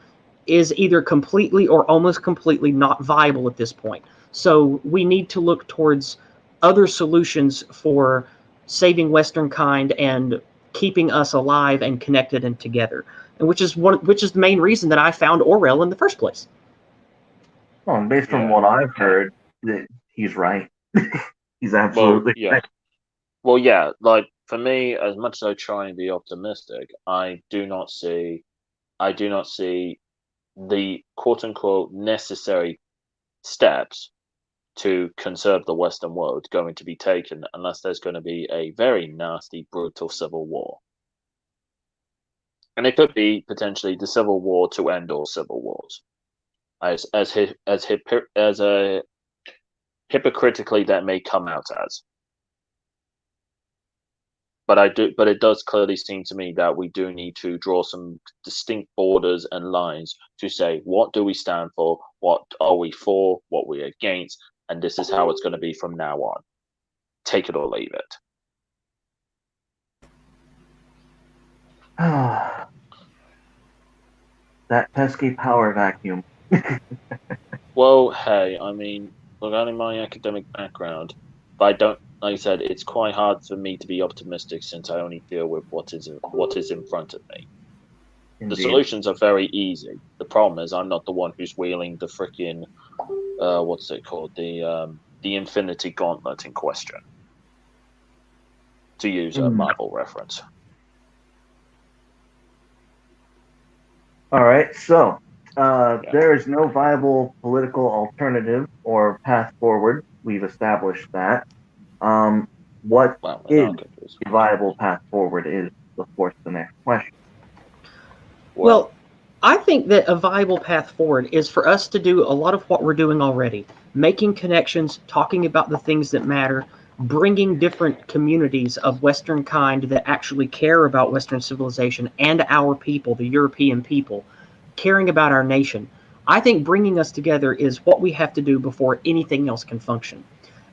is either completely or almost completely not viable at this point. So we need to look towards other solutions for saving Western kind and keeping us alive and connected and together, and which is the main reason that I found OREL in the first place. Well, and based on what I've heard, that he's right. He's absolutely right. Well, yeah, like for me, as much as I try and be optimistic, I do not see the quote unquote necessary steps to conserve the Western world going to be taken unless there's going to be a very nasty, brutal civil war. And it could be potentially the civil war to end all civil wars. As hypocritically that may come out as. But it does clearly seem to me that we do need to draw some distinct borders and lines to say, what do we stand for? What are we for? What we're against? And this is how it's going to be from now on. Take it or leave it. That pesky power vacuum. Well, hey, I mean, regarding my academic background, but I don't, like I said, it's quite hard for me to be optimistic since I only deal with what is in front of me. The solutions are very easy. The problem is I'm not the one who's wielding the freaking what's it called? The Infinity Gauntlet in question. To use a Marvel reference. All right, so there is no viable political alternative or path forward. We've established that. What is the viable path forward is, of course, the next question. Well, I think that a viable path forward is for us to do a lot of what we're doing already, making connections, talking about the things that matter, bringing different communities of Western kind that actually care about Western civilization and our people, the European people, caring about our nation. I think bringing us together is what we have to do before anything else can function.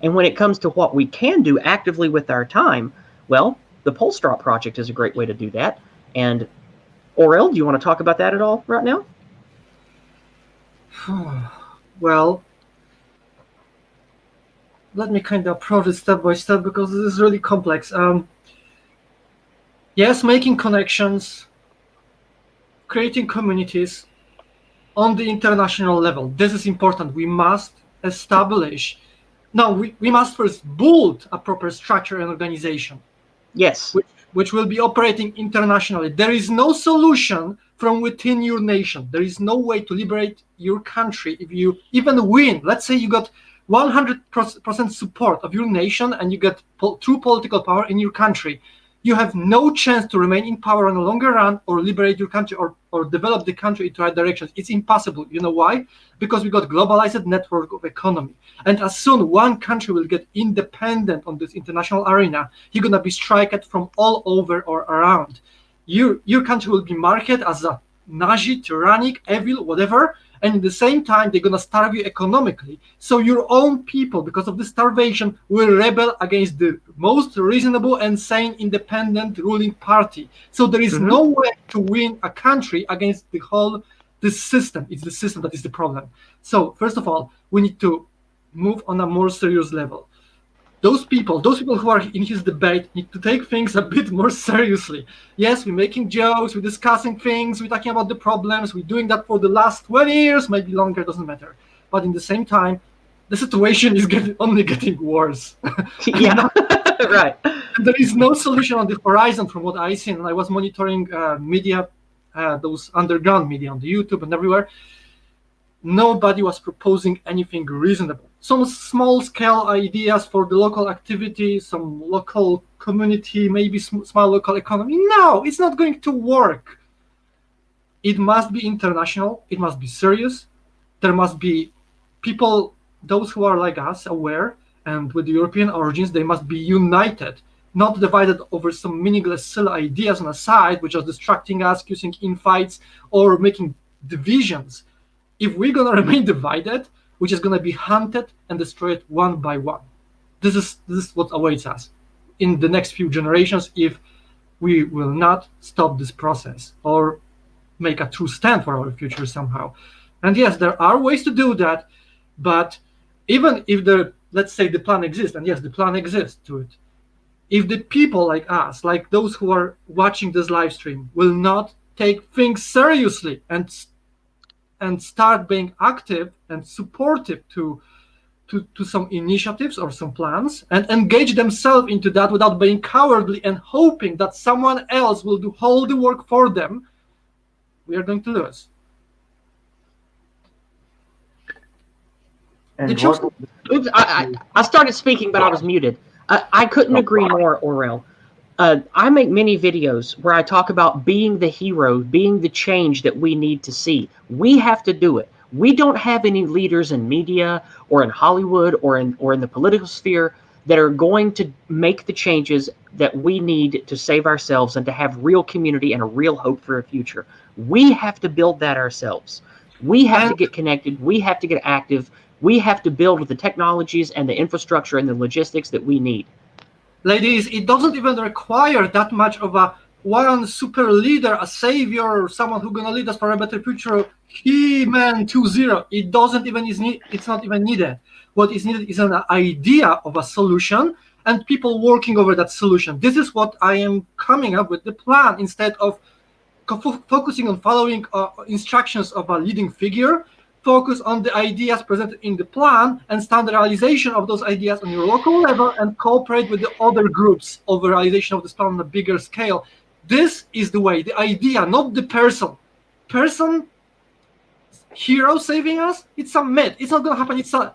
And when it comes to what we can do actively with our time, well, the Polstrat project is a great way to do that. And OREL, do you want to talk about that at all right now? Well, let me kind of approach it step by step because this is really complex. Yes, making connections, creating communities on the international level. This is important. We must establish. Now, we must first build a proper structure and organization. Yes. Which will be operating internationally. There is no solution from within your nation. There is no way to liberate your country if you even win. Let's say you got 100% support of your nation and you get true political power in your country. You have no chance to remain in power on the longer run or liberate your country or develop the country into right directions. It's impossible. You know why? Because we got globalized network of economy. And as soon one country will get independent on this international arena, you're going to be striked from all over or around. Your country will be marked as a Nazi, tyrannic, evil, whatever. And at the same time, they're going to starve you economically. So your own people, because of the starvation, will rebel against the most reasonable and sane independent ruling party. So there is no way to win a country against this system. It's the system that is the problem. So first of all, we need to move on a more serious level. Those people who are in his debate need to take things a bit more seriously. Yes, we're making jokes, we're discussing things, we're talking about the problems, we're doing that for the last 20 years, maybe longer, doesn't matter. But in the same time, the situation is only getting worse. Yeah, right. There is no solution on the horizon from what I see, and I was monitoring media, those underground media on the YouTube and everywhere. Nobody was proposing anything reasonable. Some small-scale ideas for the local activity, some local community, maybe small local economy. No, it's not going to work. It must be international. It must be serious. There must be people, those who are like us, aware, and with European origins, they must be united, not divided over some meaningless, silly ideas on a side, which are distracting us, causing infights, or making divisions. If we're going to remain divided, which is going to be hunted and destroyed one by one. This is what awaits us in the next few generations if we will not stop this process or make a true stand for our future somehow. And yes, there are ways to do that, but even if let's say the plan exists, and yes, the plan exists to it, if the people like us, like those who are watching this live stream, will not take things seriously and start being active and supportive to some initiatives or some plans and engage themselves into that without being cowardly and hoping that someone else will do all the work for them, we are going to lose. Oops, I started speaking, but I was muted. I couldn't agree more, OREL. I make many videos where I talk about being the hero, being the change that we need to see. We have to do it. We don't have any leaders in media or in Hollywood or in the political sphere that are going to make the changes that we need to save ourselves and to have real community and a real hope for a future. We have to build that ourselves. We have to get connected. We have to get active. We have to build the technologies and the infrastructure and the logistics that we need. Ladies, it doesn't even require that much of a one super leader, a savior, or someone who's going to lead us for a better future. He-Man 2.0. It's not even needed. What is needed is an idea of a solution and people working over that solution. This is what I am coming up with, the plan, instead of focusing on following instructions of a leading figure, focus on the ideas presented in the plan and standardization of those ideas on your local level, and cooperate with the other groups over realization of this plan on a bigger scale. This is the way, the idea, not the person. Person, hero saving us, it's a myth. It's not going to happen. It's a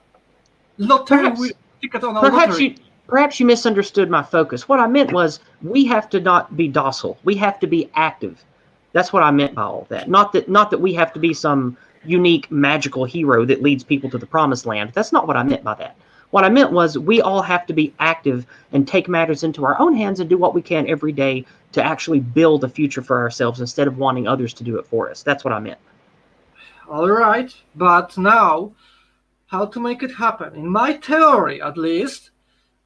lottery ticket on a lottery. Perhaps you misunderstood my focus. What I meant was we have to not be docile. We have to be active. That's what I meant by all that. Not that we have to be some unique magical hero that leads people to the promised land. That's not what I meant by that. What I meant was we all have to be active and take matters into our own hands and do what we can every day to actually build a future for ourselves instead of wanting others to do it for us. That's what I meant. All right, but now, how to make it happen? In my theory, at least,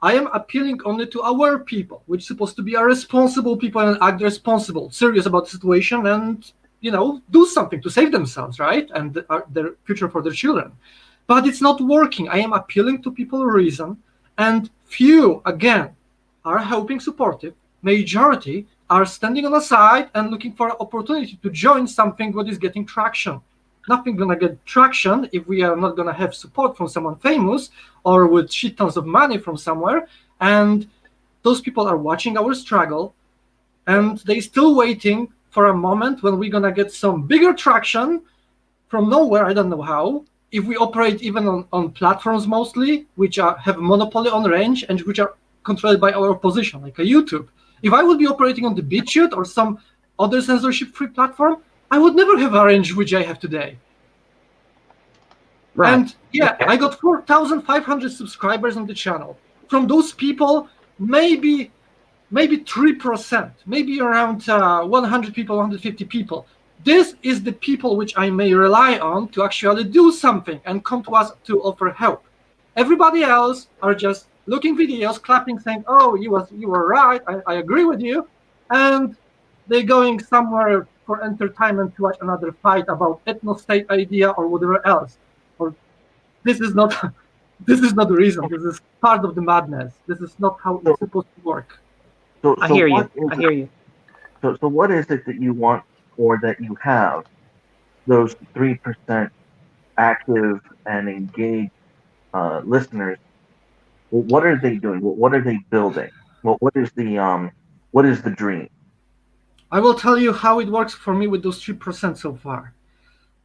I am appealing only to our people, which is supposed to be a responsible people and act responsible, serious about the situation, and do something to save themselves, right? And their future for their children. But it's not working. I am appealing to people reason, and few, again, are helping supportive. Majority are standing on the side and looking for an opportunity to join something what is getting traction. Nothing gonna get traction if we are not gonna have support from someone famous or with shit tons of money from somewhere. And those people are watching our struggle, and they still waiting for a moment when we're gonna get some bigger traction from nowhere. I don't know how. If we operate even on platforms mostly, which have monopoly on range and which are controlled by our opposition, like a YouTube. If I would be operating on the BitChute or some other censorship-free platform, I would never have a range which I have today. Right. And yeah, I got 4,500 subscribers on the channel. From those people, maybe 3%, maybe around 100 people, 150 people. This is the people which I may rely on to actually do something and come to us to offer help. Everybody else are just looking videos, clapping, saying, "Oh, you were right. I agree with you," and they're going somewhere for entertainment to watch another fight about ethno-state idea or whatever else. Or this is not the reason. This is part of the madness. This is not how it's supposed to work. So I hear you. So what is it that you want, or that you have, those 3% active and engaged listeners? What are they doing? What are they building? What is the dream? I will tell you how it works for me with those 3% so far.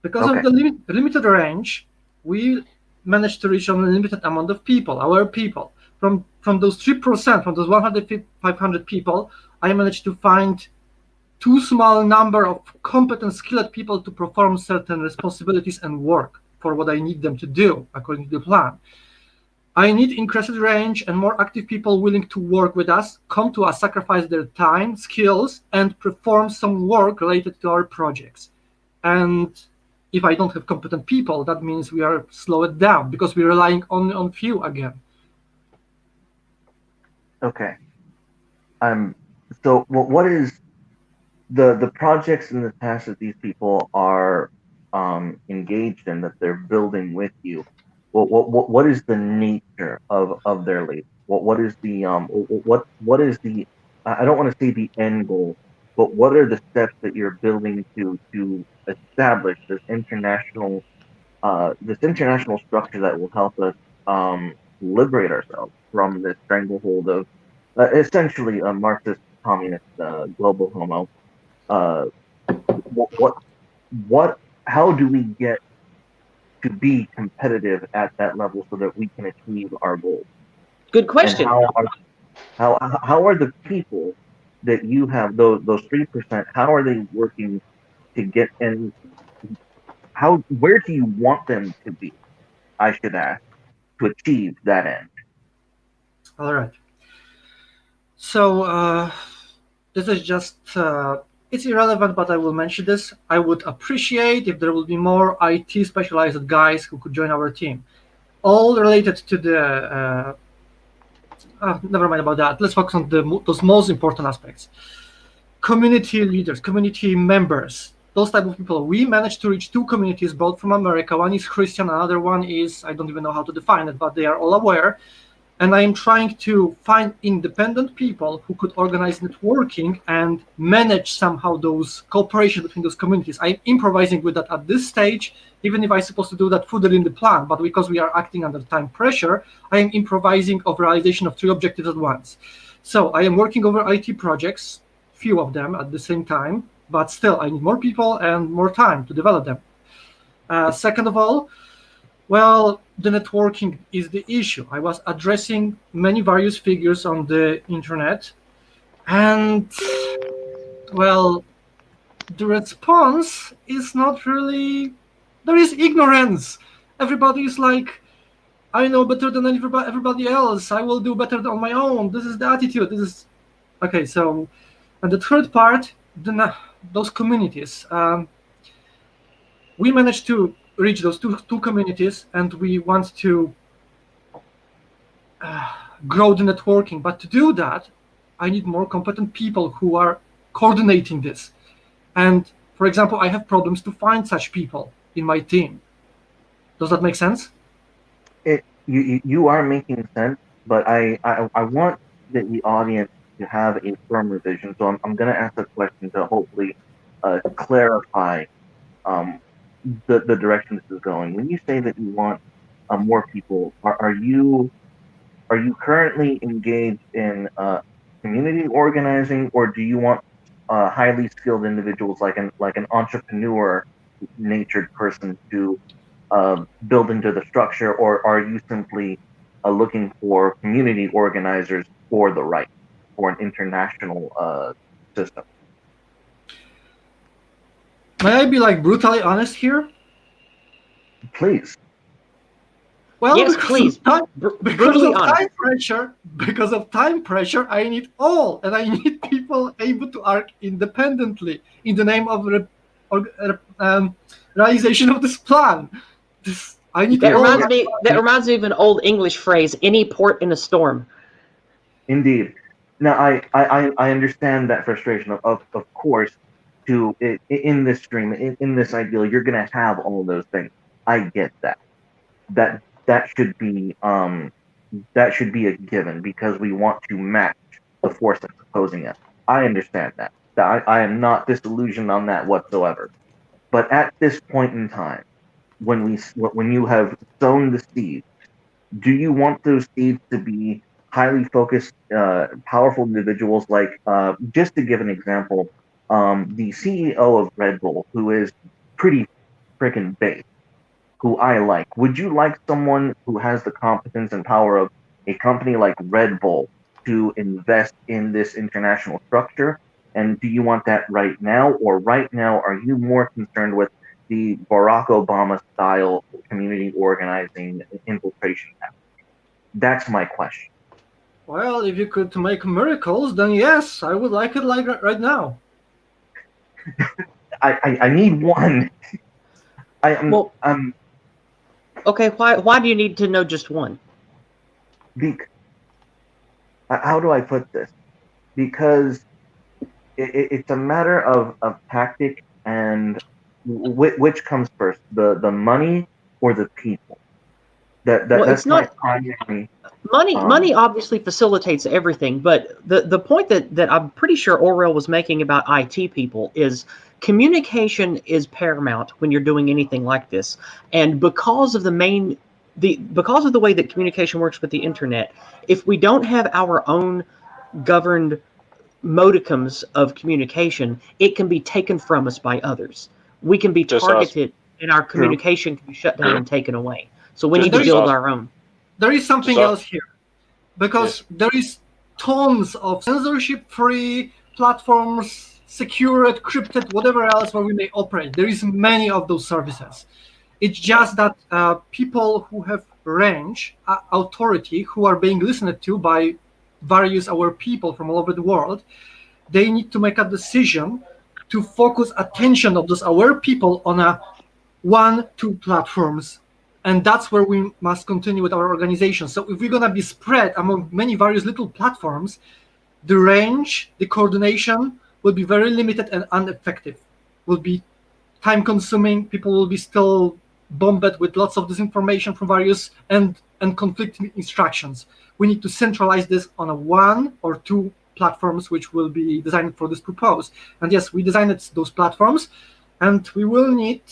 Because of the limited range, we managed to reach a limited amount of people, our people. From those 3%, from those 500 people, I managed to find too small number of competent, skilled people to perform certain responsibilities and work for what I need them to do according to the plan. I need increased range and more active people willing to work with us, come to us, sacrifice their time, skills, and perform some work related to our projects. And if I don't have competent people, that means we are slow it down because we're relying only on few again. Okay. So what is the projects and the tasks that these people are engaged in, that they're building with you? What is the nature of their labor? What is the what is the, I don't want to say the end goal, but what are the steps that you're building to establish this international structure that will help us liberate ourselves from this stranglehold of essentially a Marxist communist global homo? How do we get to be competitive at that level so that we can achieve our goals? Good question. And how are the people that you have, those 3%, how are they working to get in? Where do you want them to be, I should ask, to achieve that end? All right. So this is just it's irrelevant, but I will mention this. I would appreciate if there will be more IT specialized guys who could join our team. All related to the never mind about that. Let's focus on those most important aspects. Community leaders, community members, those type of people. We managed to reach 2 communities, both from America. One is Christian, another one is, I don't even know how to define it, but they are all aware. and I am trying to find independent people who could organize networking and manage somehow those cooperation between those communities. I'm improvising with that at this stage, even if I'm supposed to do that further in the plan, but because we are acting under time pressure, I am improvising of realization of 3 objectives at once. So I am working over IT projects, few of them at the same time, but still I need more people and more time to develop them. Second of all, well, the networking is the issue. I was addressing many various figures on the internet, and, well, the response is not really, there is ignorance. Everybody is like, I know better than everybody else. I will do better on my own. This is the attitude. This is, okay, so, and the third part, those communities. We managed to reach those two communities, and we want to grow the networking. But to do that, I need more competent people who are coordinating this. And for example, I have problems to find such people in my team. Does that make sense? You are making sense, but I want the audience to have a firmer vision. So I'm going to ask a question to hopefully clarify the direction this is going. When you say that you want more people, are you currently engaged in community organizing, or do you want highly skilled individuals like an entrepreneur natured person to build into the structure, or are you simply looking for community organizers for the right, for an international system? May I be like brutally honest here? Please. Well, yes, please. Because of time pressure, I need all, and I need people able to act independently in the name of realization of this plan. That reminds me of an old English phrase: "Any port in a storm." Indeed. Now, I understand that frustration. Of course, in this stream, in this ideal, you're going to have all those things. I get that. That should be a given, because we want to match the force that's opposing us. I understand that. I am not disillusioned on that whatsoever. But at this point in time, when you have sown the seeds, do you want those seeds to be highly focused, powerful individuals? Like, just to give an example, the CEO of Red Bull, who is pretty freaking big, who I like. Would you like someone who has the competence and power of a company like Red Bull to invest in this international structure? And do you want that right now? Or right now, are you more concerned with the Barack Obama style community organizing infiltration? That's my question. Well, if you could make miracles, then yes, I would like it like right now. I need one. Okay, why do you need to know just one? How do I put this? Because it's a matter of tactic, and which comes first, the money or the people? That's not primary. Money obviously facilitates everything, but the point that I'm pretty sure OREL was making about IT people is communication is paramount when you're doing anything like this. And because of the way that communication works with the internet, if we don't have our own governed modicums of communication, it can be taken from us by others. We can be targeted, and our communication can be shut down and taken away. So we need to build our own. There is something else here, because there is tons of censorship-free platforms, secure, encrypted, whatever else where we may operate. There is many of those services. It's just that people who have range, authority, who are being listened to by various our people from all over the world, they need to make a decision to focus attention of those our people on 1-2 platforms. And that's where we must continue with our organization. So if we're going to be spread among many various little platforms, the range, the coordination will be very limited and ineffective. Will be time consuming. People will be still bombarded with lots of disinformation from various, and and conflicting instructions. We need to centralize this on a 1 or 2 platforms which will be designed for this purpose. And yes, we designed those platforms, and we will need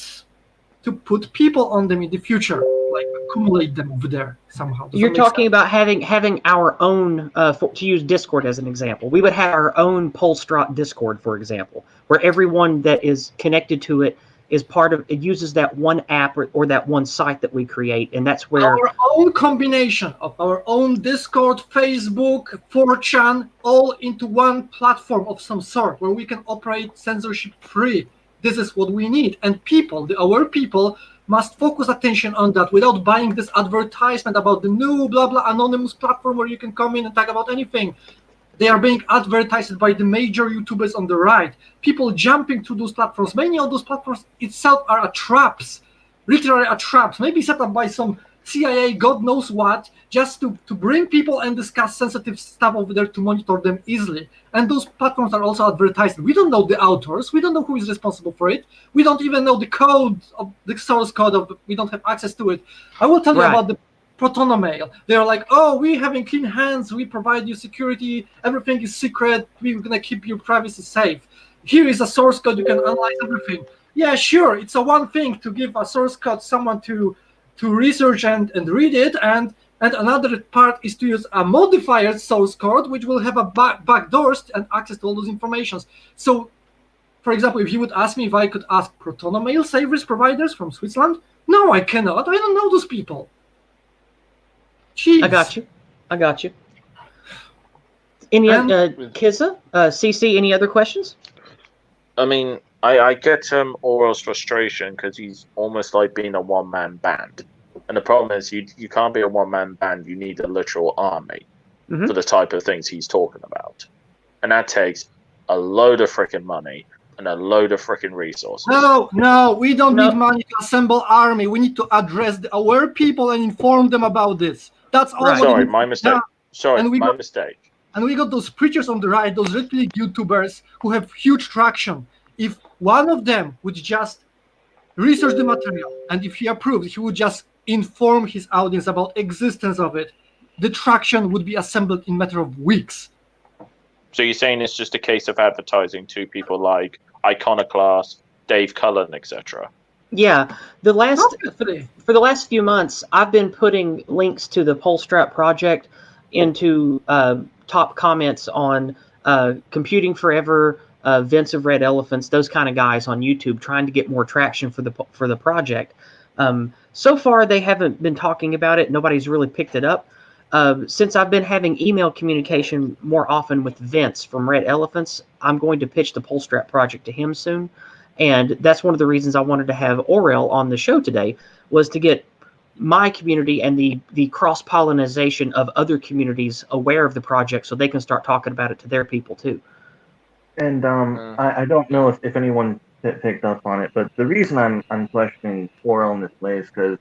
to put people on them in the future, like accumulate them over there somehow. You're talking about having our own, to use Discord as an example. We would have our own Polstrat Discord, for example, where everyone that is connected to it is part of it, uses that one app or that one site that we create, and that's where our own combination of our own Discord, Facebook, 4chan, all into one platform of some sort where we can operate censorship free. This is what we need, and people, our people, must focus attention on that without buying this advertisement about the new blah blah anonymous platform where you can come in and talk about anything. They are being advertised by the major YouTubers on the right. People jumping to those platforms. Many of those platforms itself are traps, literally traps, maybe set up by some CIA, God knows what, just to bring people and discuss sensitive stuff over there to monitor them easily. And those platforms are also advertised. We don't know the authors. We don't know who is responsible for it. We don't even know the code of the source code of. We don't have access to it. I will tell you about the Protonomail. They're like, oh, we having clean hands, we provide you security, everything is secret, we're gonna keep your privacy safe. Here is a source code, you can analyze everything. Yeah, sure, it's a one thing to give a source code someone to research and read it, and another part is to use a modified source code which will have a backdoors and access to all those informations. So, for example, if you would ask me if I could ask Protonomail service providers from Switzerland, no, I cannot. I don't know those people. Jeez. I got you. Any other, Kizza, CC, any other questions? I mean, I get OREL's frustration because he's almost like being a one-man band. And the problem is you can't be a one-man band. You need a literal army for the type of things he's talking about. And that takes a load of freaking money and a load of freaking resources. No, we don't need money to assemble army. We need to address the aware people and inform them about this. That's all. Right. Sorry, my mistake. My mistake. And we got those preachers on the right, those red pill YouTubers who have huge traction. If one of them would just research the material, and if he approved, he would just inform his audience about existence of it, the traction would be assembled in a matter of weeks. So you're saying it's just a case of advertising to people like Iconoclast, Dave Cullen, etc. Yeah, for the last few months, I've been putting links to the Polstrat project into top comments on Computing Forever, Vince of Red Elephants, those kind of guys on YouTube, trying to get more traction for the project. So far, they haven't been talking about it. Nobody's really picked it up. Since I've been having email communication more often with Vince from Red Elephants, I'm going to pitch the Polstrat project to him soon. And that's one of the reasons I wanted to have OREL on the show today, was to get my community and the cross-pollination of other communities aware of the project so they can start talking about it to their people too. And I don't know if anyone picked up on it, but the reason I'm questioning OREL in this way is because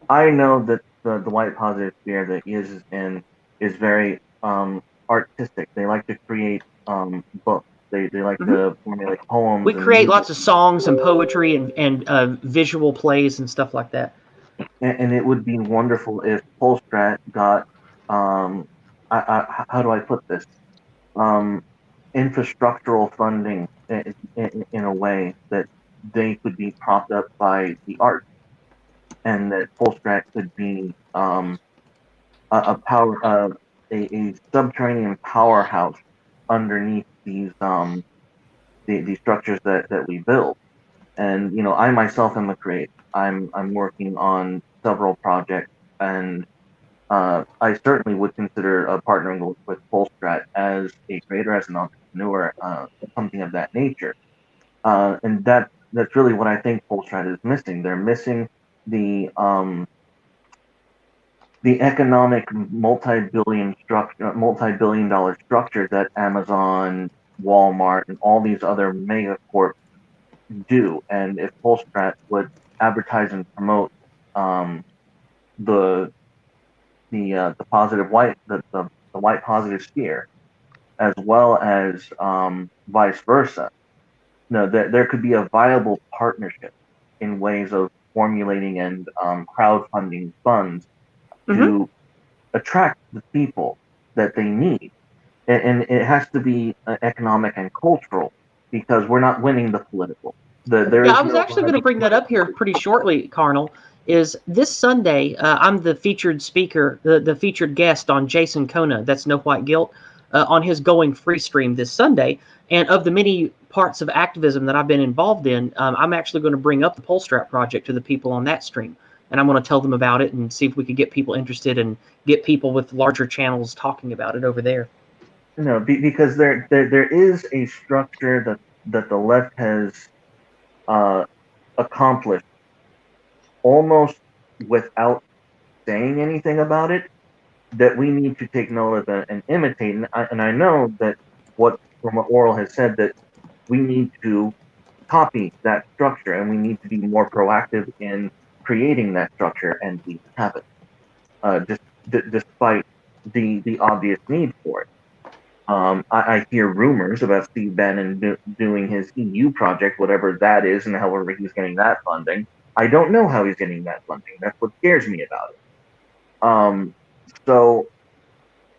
I know that the white positive sphere that he is in is very artistic. They like to create books. They like to formulate poems. We create lots of songs and poetry and visual plays and stuff like that. And it would be wonderful if Polstrat got how do I put this? Infrastructural funding in a way that they could be propped up by the arts, and that Polstrat could be a subterranean powerhouse underneath these structures that we build. And I myself am a creator. I'm working on several projects, and I certainly would consider partnering with Polstrat as a creator, as an entrepreneur, something of that nature. And that's really what I think Polstrat is missing. They're missing the economic multi-billion dollar structure that Amazon, Walmart, and all these other megacorps do. And if Polstrat would advertise and promote the positive white the white positive sphere, as well as vice versa, there could be a viable partnership in ways of formulating and crowdfunding funds to attract the people that they need. And it has to be economic and cultural, because we're not winning the political. I was actually going to bring that up here pretty shortly, Carnal. Is this Sunday? I'm the featured speaker, the featured guest on Jason Kona. That's No White Guilt, on his Going Free stream this Sunday. And of the many parts of activism that I've been involved in, I'm actually going to bring up the Polstrat project to the people on that stream, and I'm going to tell them about it and see if we could get people interested and get people with larger channels talking about it over there. No, because there is a structure that the left has accomplished almost without saying anything about it, that we need to take note of and imitate. And I know that from what OREL has said, that we need to copy that structure, and we need to be more proactive in creating that structure, and we haven't, despite the obvious need for it. I hear rumors about Steve Bannon doing his EU project, whatever that is, and however he's getting that funding. I don't know how he's getting that funding. That's what scares me about it. So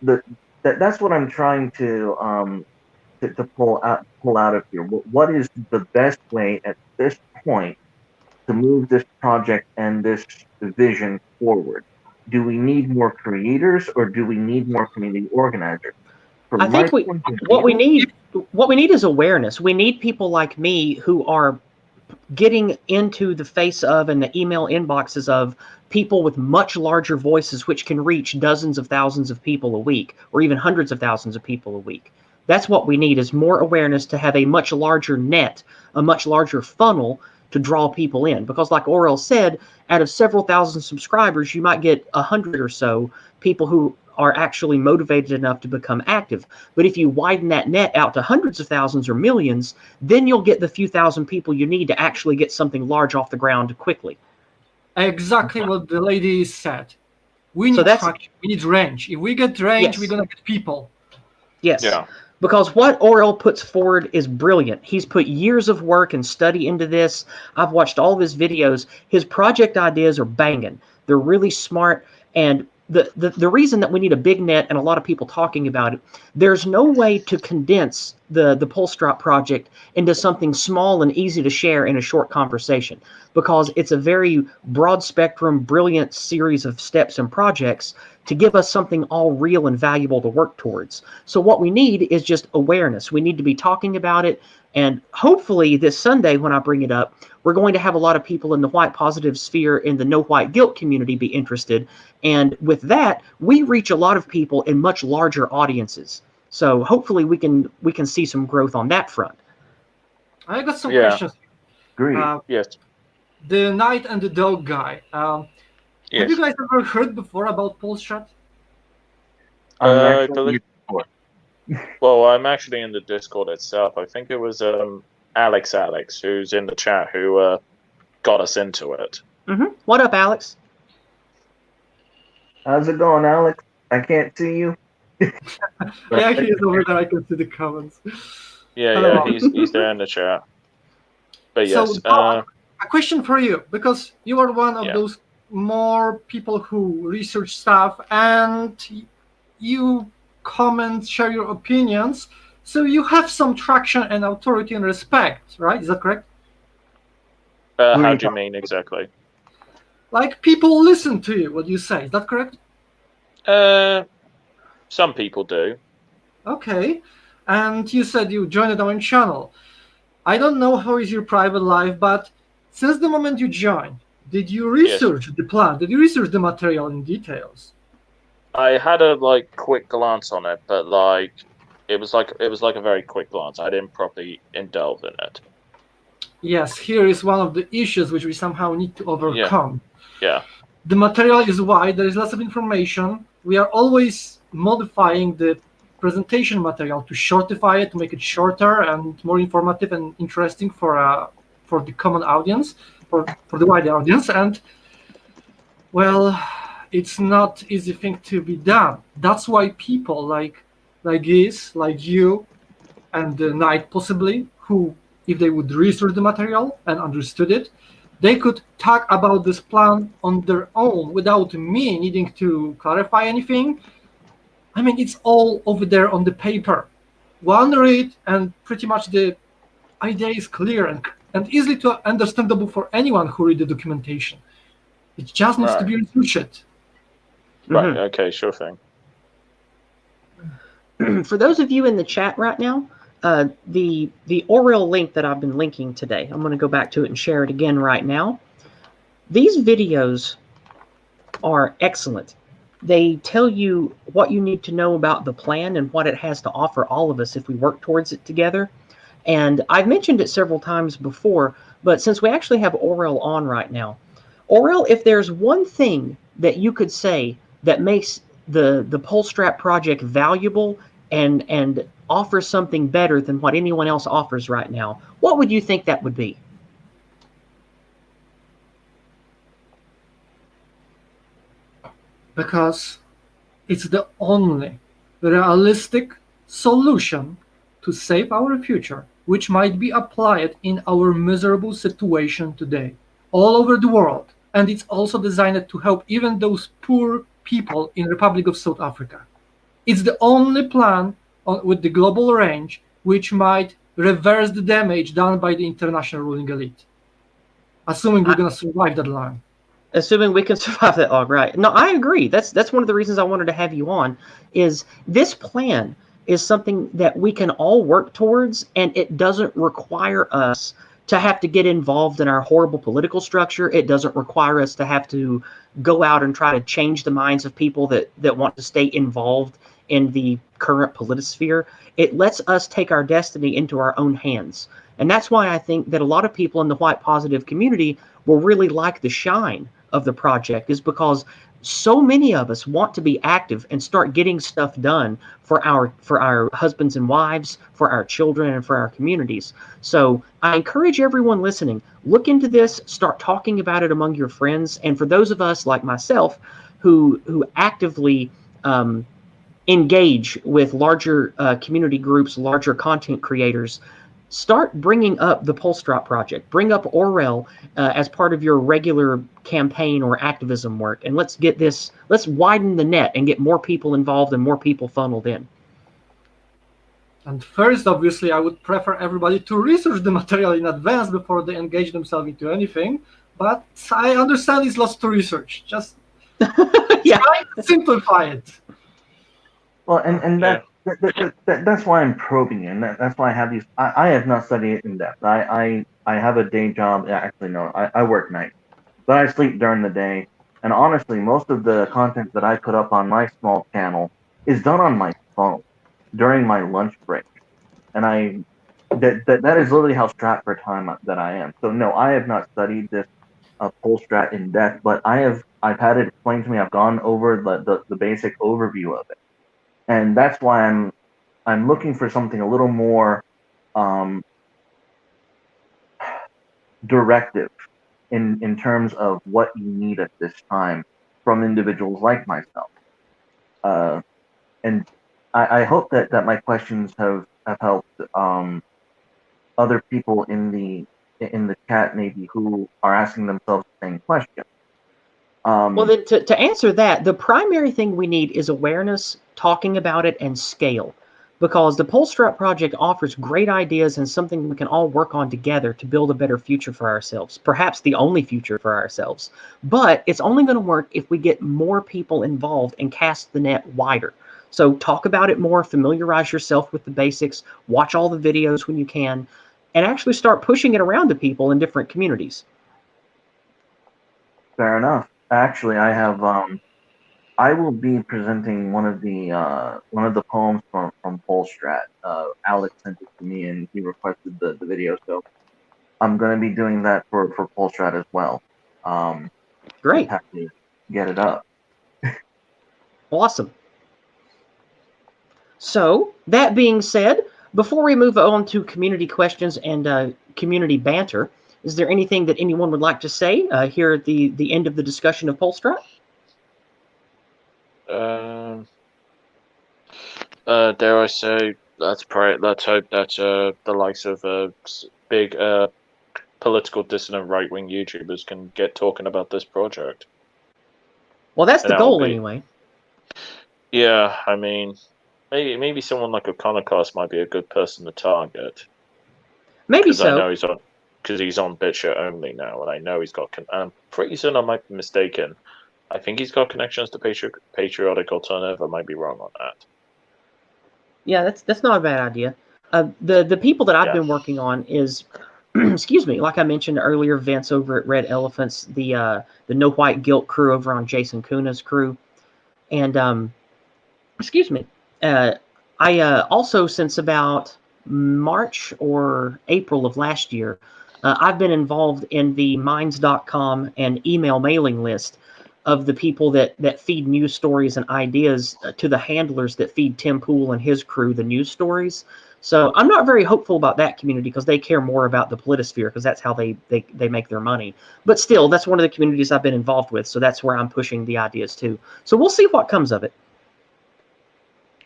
that's what I'm trying to pull out of here. What is the best way at this point to move this project and this vision forward? Do we need more creators, or do we need more community organizers? I think what we need is awareness. We need people like me who are getting into the face of and the email inboxes of people with much larger voices, which can reach dozens of thousands of people a week, or even hundreds of thousands of people a week. That's what we need, is more awareness to have a much larger net, a much larger funnel to draw people in. Because like OREL said, out of several thousand subscribers, you might get 100 or so people who are actually motivated enough to become active. But if you widen that net out to hundreds of thousands or millions, then you'll get the few thousand people you need to actually get something large off the ground quickly. Exactly what the lady said. We need traction, we need range. If we get range, we're going to get people. Yes. Yeah. Because what OREL puts forward is brilliant. He's put years of work and study into this. I've watched all of his videos. His project ideas are banging. They're really smart. And the reason that we need a big net and a lot of people talking about it, there's no way to condense the Polstrat project into something small and easy to share in a short conversation, because it's a very broad spectrum, brilliant series of steps and projects to give us something all real and valuable to work towards. So what we need is just awareness. We need to be talking about it. And hopefully this Sunday, when I bring it up, we're going to have a lot of people in the white positive sphere in the no white guilt community be interested. And with that, we reach a lot of people in much larger audiences. So hopefully we can see some growth on that front. I got some questions. Great. Yes. The Knight and the Dog guy. Have you guys ever heard before about Polstrat? Well, I'm actually in the Discord itself. I think it was Alex, who's in the chat, who got us into it. Mm-hmm. What up, Alex? How's it going, Alex? I can't see you. Yeah, he's over there. I can see the comments. Yeah, he's there in the chat. But yes. So, a question for you, because you are one of those more people who research stuff, and you comment, share your opinions, so you have some traction and authority and respect, right? Is that correct? How do you mean exactly? Like, people listen to you, what you say. Is that correct? Some people do. Okay. And you said you joined our channel. I don't know how is your private life, but since the moment you joined, did you research the plan? Did you research the material in details? I had a quick glance on it, but it was like a very quick glance. I didn't properly indulge in it. Yes, here is one of the issues which we somehow need to overcome. Yeah. The material is wide, there is lots of information. We are always modifying the presentation material to shortify it, to make it shorter and more informative and interesting for the common audience, for the wider audience. And well, it's not easy thing to be done. That's why people like this, like you, and the Knight possibly, who, if they would research the material and understood it, They could talk about this plan on their own without me needing to clarify anything. I mean, it's all over there on the paper. One read, and pretty much the idea is clear and easily to understandable for anyone who read the documentation. It just needs to be researched. Right, okay, sure thing. For those of you in the chat right now, the OREL link that I've been linking today, I'm going to go back to it and share it again right now. These videos are excellent. They tell you what you need to know about the plan and what it has to offer all of us if we work towards it together. And I've mentioned it several times before, but since we actually have OREL on right now, OREL, if there's one thing that you could say that makes the Polstrat project valuable and offers something better than what anyone else offers right now, what would you think that would be? Because it's the only realistic solution to save our future, which might be applied in our miserable situation today, all over the world. And it's also designed to help even those poor people in Republic of South Africa. It's the only plan with the global range which might reverse the damage done by the international ruling elite, assuming we're going to survive that long. Assuming we can survive that long, right? No, I agree. That's one of the reasons I wanted to have you on, is this plan is something that we can all work towards, and it doesn't require us to have to get involved in our horrible political structure. It doesn't require us to have to go out and try to change the minds of people that want to stay involved in the current politosphere. It lets us take our destiny into our own hands. And that's why I think that a lot of people in the white positive community will really like the shine of the project, is because so many of us want to be active and start getting stuff done for our husbands and wives, for our children, and for our communities. So I encourage everyone listening, look into this, start talking about it among your friends. And for those of us like myself who actively engage with larger community groups, larger content creators, start bringing up the Polstrat project. Bring up OREL as part of your regular campaign or activism work. And let's widen the net and get more people involved and more people funneled in. And first, obviously, I would prefer everybody to research the material in advance before they engage themselves into anything. But I understand it's lots to research. Just yeah, try to simplify it. Well, and that's why I'm probing it. And that's why I have these. I have not studied it in depth. I have a day job. Actually, no, I work nights, but I sleep during the day. And honestly, most of the content that I put up on my small channel is done on my phone during my lunch break. And that is literally how strapped for time that I am. So no, I have not studied this Polstrat in depth, but I've had it explained to me. I've gone over the basic overview of it. And that's why I'm looking for something a little more directive in terms of what you need at this time from individuals like myself. And I hope that my questions have helped other people in the chat maybe who are asking themselves the same question. Well, then to answer that, the primary thing we need is awareness, talking about it, and scale. Because the Polstrat project offers great ideas and something we can all work on together to build a better future for ourselves. Perhaps the only future for ourselves. But it's only going to work if we get more people involved and cast the net wider. So talk about it more, familiarize yourself with the basics, watch all the videos when you can, and actually start pushing it around to people in different communities. Fair enough. Actually, I have I will be presenting one of the poems from Polstrat. Alex sent it to me and he requested the video, so I'm going to be doing that for Polstrat as well. Great. Have to get it up. Awesome. So that being said, before we move on to community questions and community banter, is there anything that anyone would like to say here at the end of the discussion of Polstrat? Dare I say, let's pray. Let's hope that the likes of big political dissident right-wing YouTubers can get talking about this project. Well, that's the goal anyway. Yeah, I mean, maybe someone like Iconoclast might be a good person to target. Maybe so. I know he's on BitShare only now, and I know he's got. I'm pretty certain I might be mistaken. I think he's got connections to Patriotic Alternative. I might be wrong on that. Yeah, that's not a bad idea. The people that I've been working on is, excuse me, like I mentioned earlier, Vince over at Red Elephants, the No White Guilt crew over on Jason Kuna's crew, and excuse me, I also since about March or April of last year, I've been involved in the Minds.com and email mailing list of the people that feed news stories and ideas to the handlers that feed Tim Pool and his crew the news stories. So I'm not very hopeful about that community because they care more about the politisphere because that's how they make their money. But still, that's one of the communities I've been involved with, so that's where I'm pushing the ideas to. So we'll see what comes of it.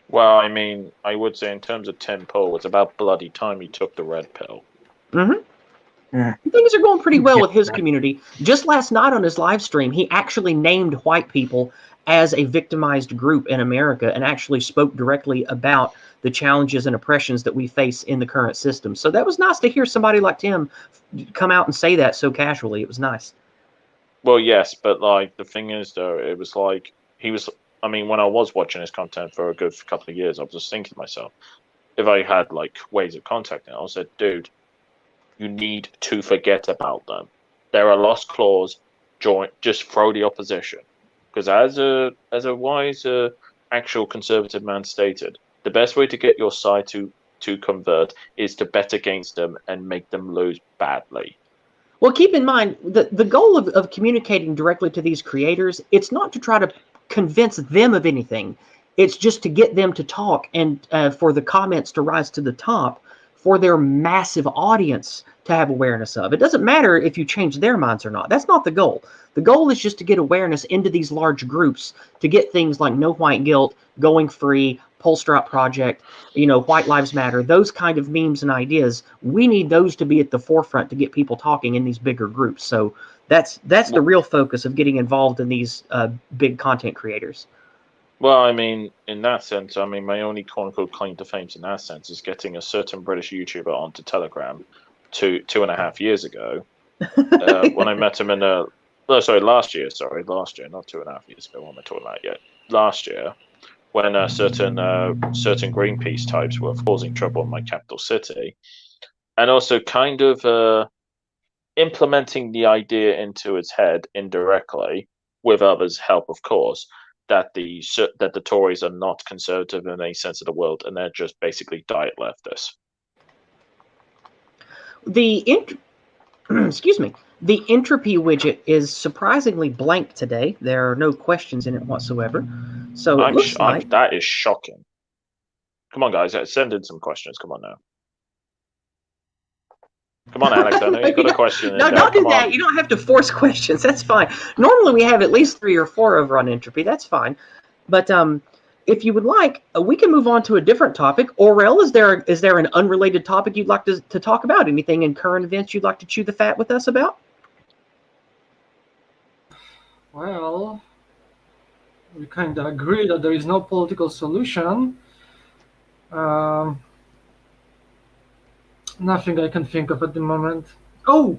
Well, I mean, I would say in terms of Tim Pool, it's about bloody time he took the red pill. Mm-hmm. Yeah. Things are going pretty well with his community. Just last night on his live stream, he actually named white people as a victimized group in America and actually spoke directly about the challenges and oppressions that we face in the current system. So that was nice to hear somebody like Tim come out and say that so casually. It was nice. Well, yes, but like the thing is, though, it was like he was. I mean, when I was watching his content for a good couple of years, I was just thinking to myself, if I had like ways of contacting him, I said, dude, you need to forget about them. They're a lost cause. Just throw the opposition. Because as a wise actual conservative man stated, the best way to get your side to convert is to bet against them and make them lose badly. Well, keep in mind, the goal of communicating directly to these creators, it's not to try to convince them of anything. It's just to get them to talk and for the comments to rise to the top for their massive audience to have awareness of. It doesn't matter if you change their minds or not. That's not the goal. The goal is just to get awareness into these large groups to get things like No White Guilt, Going Free, Polstrat Project, White Lives Matter, those kind of memes and ideas. We need those to be at the forefront to get people talking in these bigger groups. So that's the real focus of getting involved in these big content creators. Well, I mean, in that sense, I mean, my only quote-unquote claim to fame in that sense is getting a certain British YouTuber onto Telegram 2.5 years ago when I met him in last year, not 2.5 years ago. What am I talking about yet? Last year, when certain Greenpeace types were causing trouble in my capital city, and also kind of implementing the idea into its head indirectly, with others' help, of course, that the Tories are not conservative in any sense of the word, and they're just basically diet leftists. Excuse me. The entropy widget is surprisingly blank today. There are no questions in it whatsoever. So it looks like that is shocking. Come on, guys, send in some questions. Come on now. Come on, Alex. I know you've got a question. No, don't do that. You don't have to force questions. That's fine. Normally we have at least 3 or 4 over on entropy. That's fine. But if you would like, we can move on to a different topic. OREL, is there an unrelated topic you'd like to talk about? Anything in current events you'd like to chew the fat with us about? Well, we kind of agree that there is no political solution. Nothing I can think of at the moment. Oh,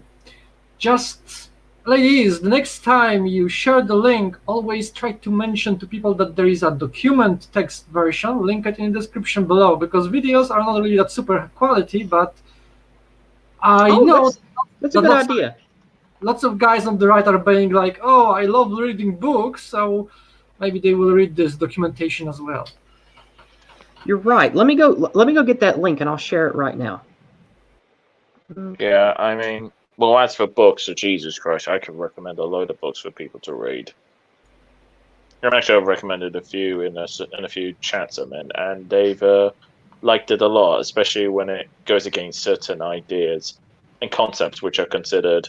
just ladies, the next time you share the link, always try to mention to people that there is a document text version. Link it in the description below, because videos are not really that super quality, but I know that's a good idea. Lots of guys on the right are being like, oh, I love reading books, so maybe they will read this documentation as well. You're right. Let me go get that link and I'll share it right now. Yeah, I mean, well, as for books, so Jesus Christ, I could recommend a load of books for people to read. I've recommended a few in a few chats I'm in, and they've liked it a lot, especially when it goes against certain ideas and concepts which are considered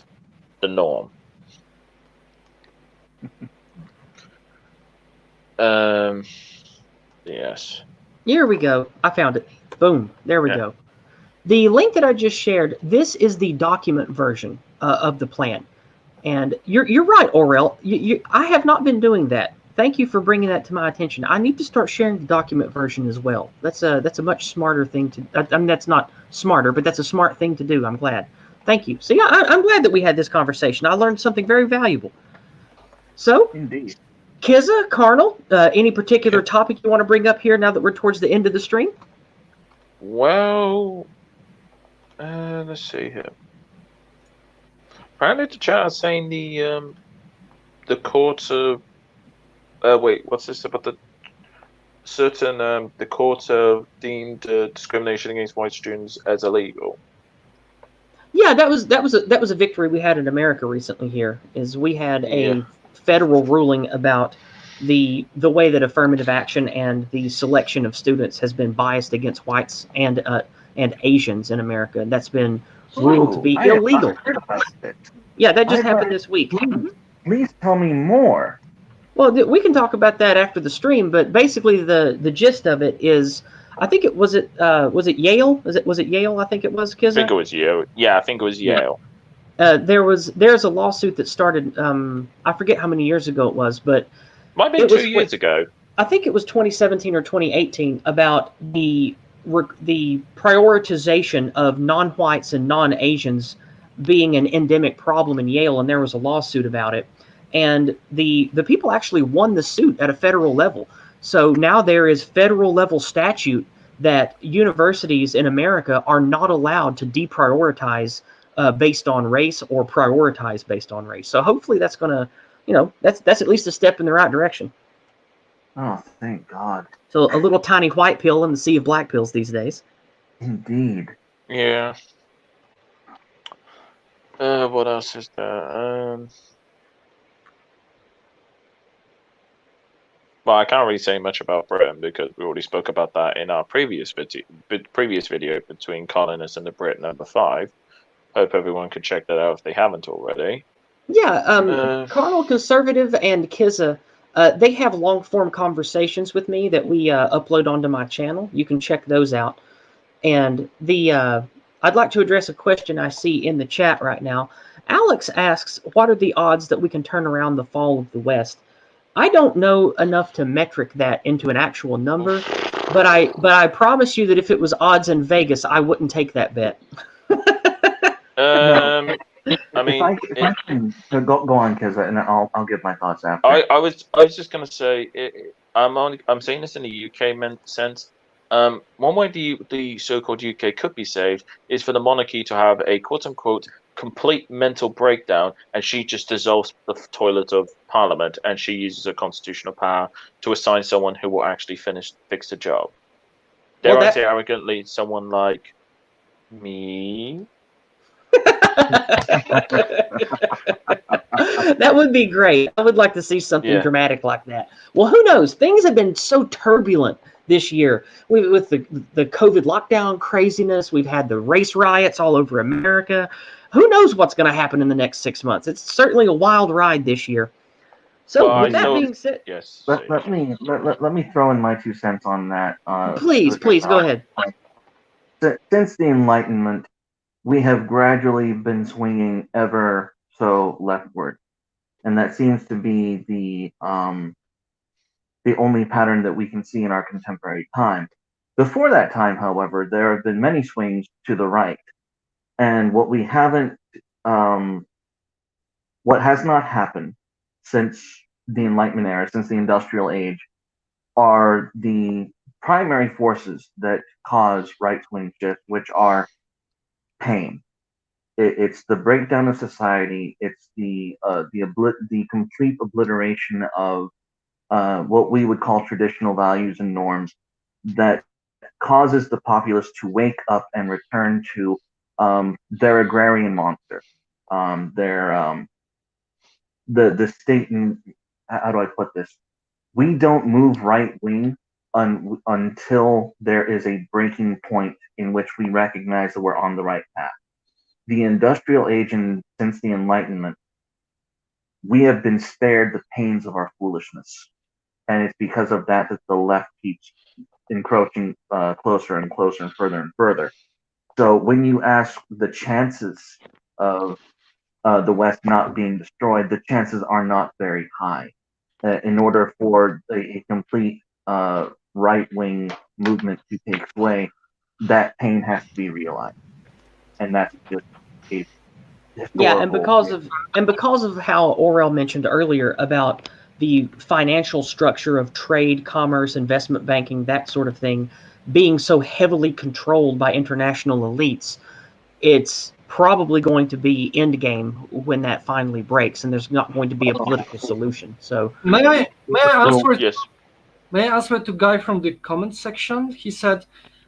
the norm. Yes. Here we go. I found it. Boom. There we go. The link that I just shared, this is the document version of the plan. And you're right, Orel. I have not been doing that. Thank you for bringing that to my attention. I need to start sharing the document version as well. That's a much smarter thing to. I mean, that's not smarter, but that's a smart thing to do. I'm glad. Thank you. So yeah, I'm glad that we had this conversation. I learned something very valuable. So, Indeed. Kiza, Carnal, any particular topic you want to bring up here now that we're towards the end of the stream? Well, let's see here. Apparently, the chat is saying the court of wait, what's this about the certain the court deemed discrimination against white students as illegal. Yeah, that was a victory we had in America recently. Here is we had a federal ruling about the way that affirmative action and the selection of students has been biased against whites and Asians in America. And that's been ruled to be illegal. Yeah, that just happened this week. Please tell me more. Well, we can talk about that after the stream, but basically the gist of it is, I think it was Yale? Was it Yale? I think it was, Kiza? I think it was Yale. Yeah, I think it was Yale. There's a lawsuit that started I forget how many years ago it was, but might be 2 years ago. I think it was 2017 or 2018 about the prioritization of non-whites and non-Asians being an endemic problem in Yale, and there was a lawsuit about it. And the people actually won the suit at a federal level. So now there is federal level statute that universities in America are not allowed to deprioritize based on race or prioritize based on race. So hopefully that's going to, that's at least a step in the right direction. Oh, thank God. So a little tiny white pill in the sea of black pills these days. Indeed. Yeah. What else is there? Well, I can't really say much about Britain because we already spoke about that in our previous video between Colonists and the Brit number 5. Hope everyone could check that out if they haven't already. Yeah, Carnal Conservative and Kiza, they have long-form conversations with me that we upload onto my channel. You can check those out. And I'd like to address a question I see in the chat right now. Alex asks, what are the odds that we can turn around the fall of the West? I don't know enough to metric that into an actual number, but I promise you that if it was odds in Vegas, I wouldn't take that bet. I mean, if I can go on, Kiza, and I'll give my thoughts after. I was just gonna say, I'm saying this in the UK sense. One way the so-called UK could be saved is for the monarchy to have a quote-unquote complete mental breakdown, and she just dissolves the toilet of Parliament, and she uses her constitutional power to assign someone who will actually fix the job. Dare I say arrogantly, someone like me? That would be great. I would like to see something dramatic like that. Well, who knows? Things have been so turbulent this year with the COVID lockdown craziness. We've had the race riots all over America. Who knows what's going to happen in the next 6 months? It's certainly a wild ride this year. So with that being said, yes, let me throw in my 2 cents on that. Please go ahead. Since the Enlightenment, we have gradually been swinging ever so leftward, and that seems to be the only pattern that we can see in our contemporary time. Before that time, however, there have been many swings to the right, and what has not happened since the Enlightenment era, since the Industrial Age, are the primary forces that cause right-wing shifts, which are pain. It's the breakdown of society. It's the complete obliteration of what we would call traditional values and norms that causes the populace to wake up and return to their agrarian monster, the state. And how do I put this? We don't move right wing until there is a breaking point in which we recognize that we're on the right path. The Industrial Age and since the Enlightenment, we have been spared the pains of our foolishness. And it's because of that the left keeps encroaching closer and closer and further and further. So when you ask the chances of the West not being destroyed, the chances are not very high. In order for a complete right-wing movement to take sway, that pain has to be realized, and that's just a historical. Yeah, and because of how OREL mentioned earlier about the financial structure of trade, commerce, investment banking, that sort of thing, being so heavily controlled by international elites, it's probably going to be endgame when that finally breaks, and there's not going to be a political solution. So may I answer? Yes. May I answer to Guy from the comment section? He said,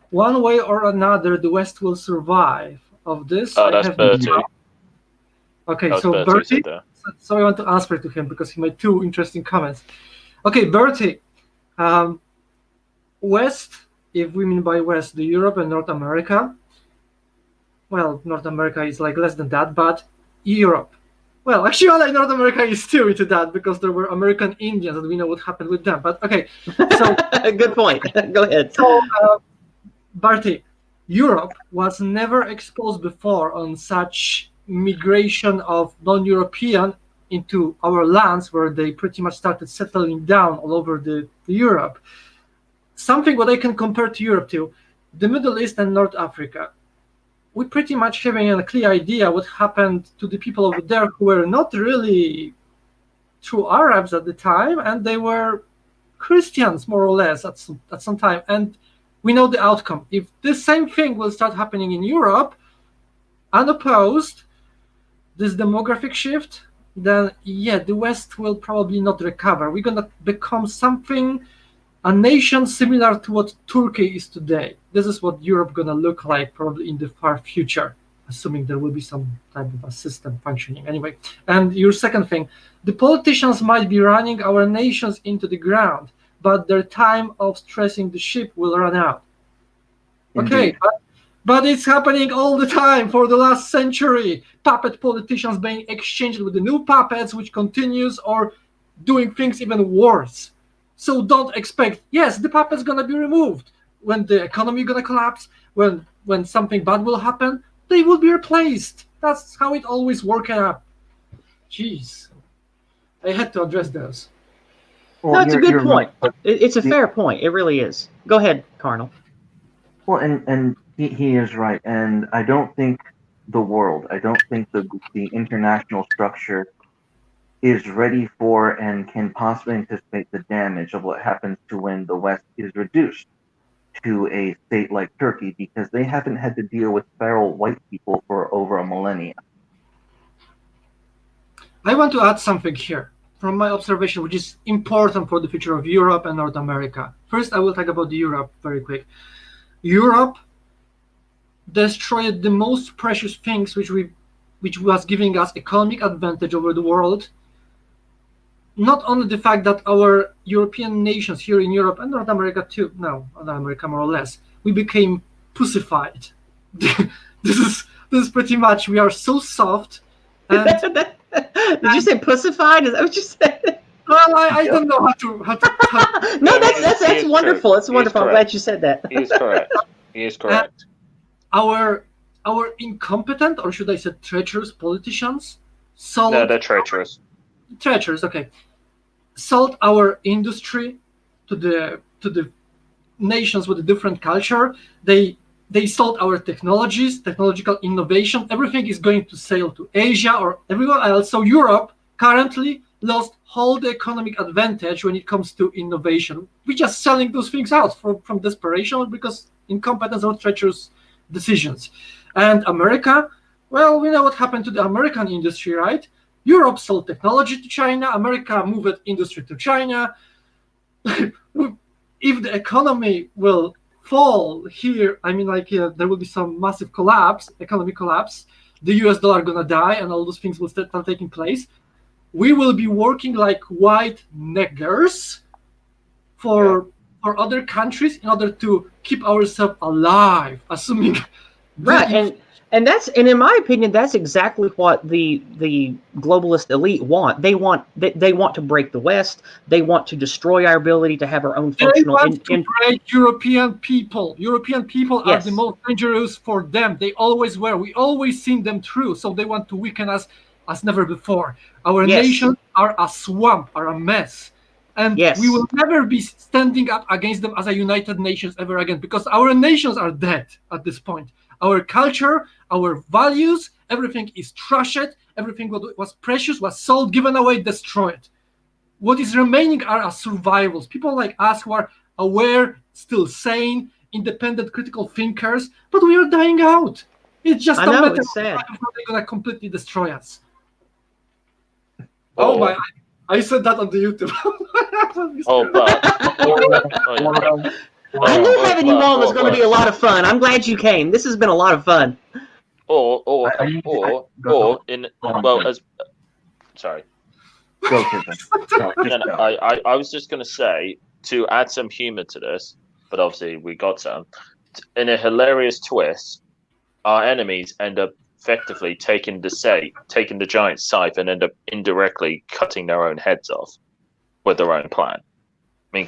"One way or another, the West will survive." Of this, Oh, that's Bertie. Okay, so Bertie. So I want to answer to him because he made two interesting comments. Okay, Bertie, West, if we mean by West, the Europe and North America. Well, North America is like less than that, but Europe. Well, actually, like North America is still into that because there were American Indians and we know what happened with them. But okay, so good point. Go ahead. So, Barty, Europe was never exposed before on such migration of non-European into our lands, where they pretty much started settling down all over the Europe. Something what I can compare to Europe to, the Middle East and North Africa. We pretty much having a clear idea what happened to the people over there who were not really true Arabs at the time, and they were Christians more or less at some time. And we know the outcome. If this same thing will start happening in Europe, unopposed, this demographic shift, then yeah, the West will probably not recover. We're gonna become something, a nation similar to what Turkey is today. This is what Europe gonna look like probably in the far future, assuming there will be some type of a system functioning. Anyway, and your second thing, the politicians might be running our nations into the ground, but their time of stressing the ship will run out. Okay, but it's happening all the time for the last century. Puppet politicians being exchanged with the new puppets, which continues, or doing things even worse. So don't expect, yes, the puppet's gonna be removed. When the economy gonna collapse, when something bad will happen, they will be replaced. That's how it always works out. Jeez. I had to address those. Well, no, it's a good point. It's a fair point. It really is. Go ahead, Carnal. Well, and he is right. And I don't think the international structure is ready for and can possibly anticipate the damage of what happens to when the West is reduced to a state like Turkey, because they haven't had to deal with feral white people for over a millennia. I want to add something here from my observation, which is important for the future of Europe and North America. First, I will talk about Europe very quick. Europe destroyed the most precious things which was giving us economic advantage over the world. Not only the fact that our European nations here in Europe and North America too, no, North America more or less, we became pussified. This is pretty much, we are so soft. And did you say pussified? Is that what you said? Well, I don't know how to No, that's wonderful. It's wonderful. I'm glad you said that. He is correct. He is correct. Our incompetent, or should I say treacherous politicians sold... No, they're treacherous. Treacherous, okay. Sold our industry to the nations with a different culture. They sold our technologies, technological innovation. Everything is going to sail to Asia or everywhere else. So Europe currently lost all the economic advantage when it comes to innovation. We're just selling those things out from desperation because incompetence or treacherous decisions. And America, well, we know what happened to the American industry, right? Europe sold technology to China. America moved industry to China. If the economy will fall here, I mean, like there will be some massive economic collapse. The US dollar gonna die, and all those things will start taking place. We will be working like white niggers for other countries in order to keep ourselves alive, assuming. Right, And in my opinion, that's exactly what the globalist elite want. They want to break the West. They want to destroy our ability to have our own functional. They want to break European people. European people are the most dangerous for them. They always were. We always seen them through. So they want to weaken us as never before. Our nations are a swamp, are a mess. And we will never be standing up against them as a united nations ever again, because our nations are dead at this point. Our culture, our values, everything is trashed. Everything what was precious was sold, given away, destroyed. What is remaining are survivals. People like us who are aware, still sane, independent, critical thinkers, but we are dying out. It's just a matter of time before they're going to completely destroy us. Oh my, I said that on the YouTube. I knew having you on was going to be a lot of fun. I'm glad you came. This has been a lot of fun. Sorry. Go, I was just going to say, to add some humor to this, but obviously we got some. In a hilarious twist, our enemies end up effectively taking the giant scythe and end up indirectly cutting their own heads off with their own plan. I mean,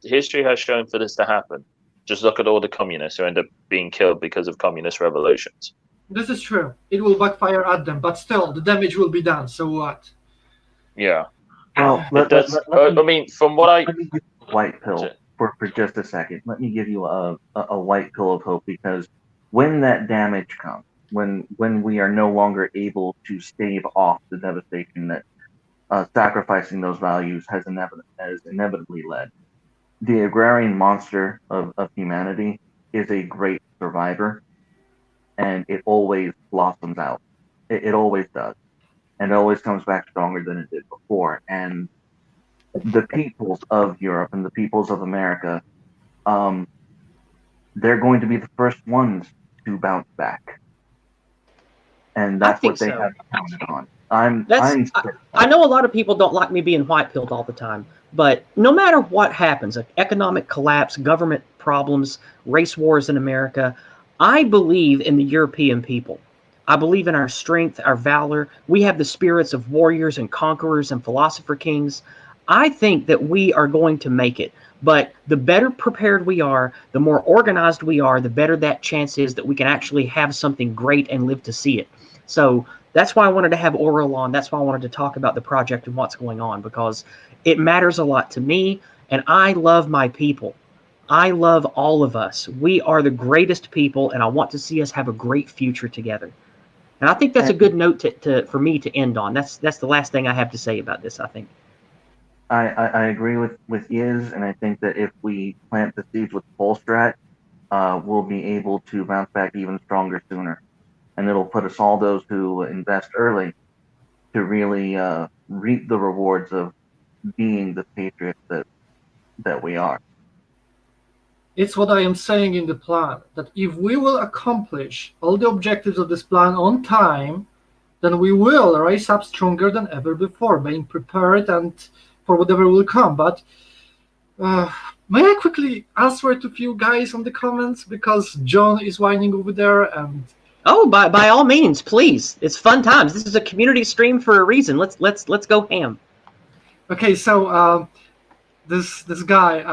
history has shown for this to happen. Just look at all the communists who end up being killed because of communist revolutions. This is true. It will backfire at them, but still, the damage will be done. So what? Yeah. Well, I mean, from what I... Let me give you a white pill for just a second. Let me give you a white pill of hope, because when that damage comes, when we are no longer able to stave off the devastation that sacrificing those values has inevitably led, the agrarian monster of humanity is a great survivor, and it always blossoms out. It always does. And it always comes back stronger than it did before. And the peoples of Europe and the peoples of America, they're going to be the first ones to bounce back. And that's what they have counted on. I know a lot of people don't like me being white-pilled all the time, but no matter what happens, economic collapse, government problems, race wars in America, I believe in the European people. I believe in our strength, our valor. We have the spirits of warriors and conquerors and philosopher kings. I think that we are going to make it. But the better prepared we are, the more organized we are, the better that chance is that we can actually have something great and live to see it. So that's why I wanted to have OREL on. That's why I wanted to talk about the project and what's going on, because it matters a lot to me, and I love my people. I love all of us. We are the greatest people, and I want to see us have a great future together. And I think that's a good note for me to end on. That's the last thing I have to say about this, I think. I agree with Iz, and I think that if we plant the seeds with Polstrat, we'll be able to bounce back even stronger sooner. And it'll put us all, those who invest early, to really reap the rewards of being the patriots that we are. It's what I am saying in the plan, that if we will accomplish all the objectives of this plan on time, then we will rise up stronger than ever before, being prepared and for whatever will come. But may I quickly answer to a few guys on the comments, because John is whining over there, and oh, by all means, please. It's fun times. This is a community stream for a reason. Let's go ham. Okay, so this guy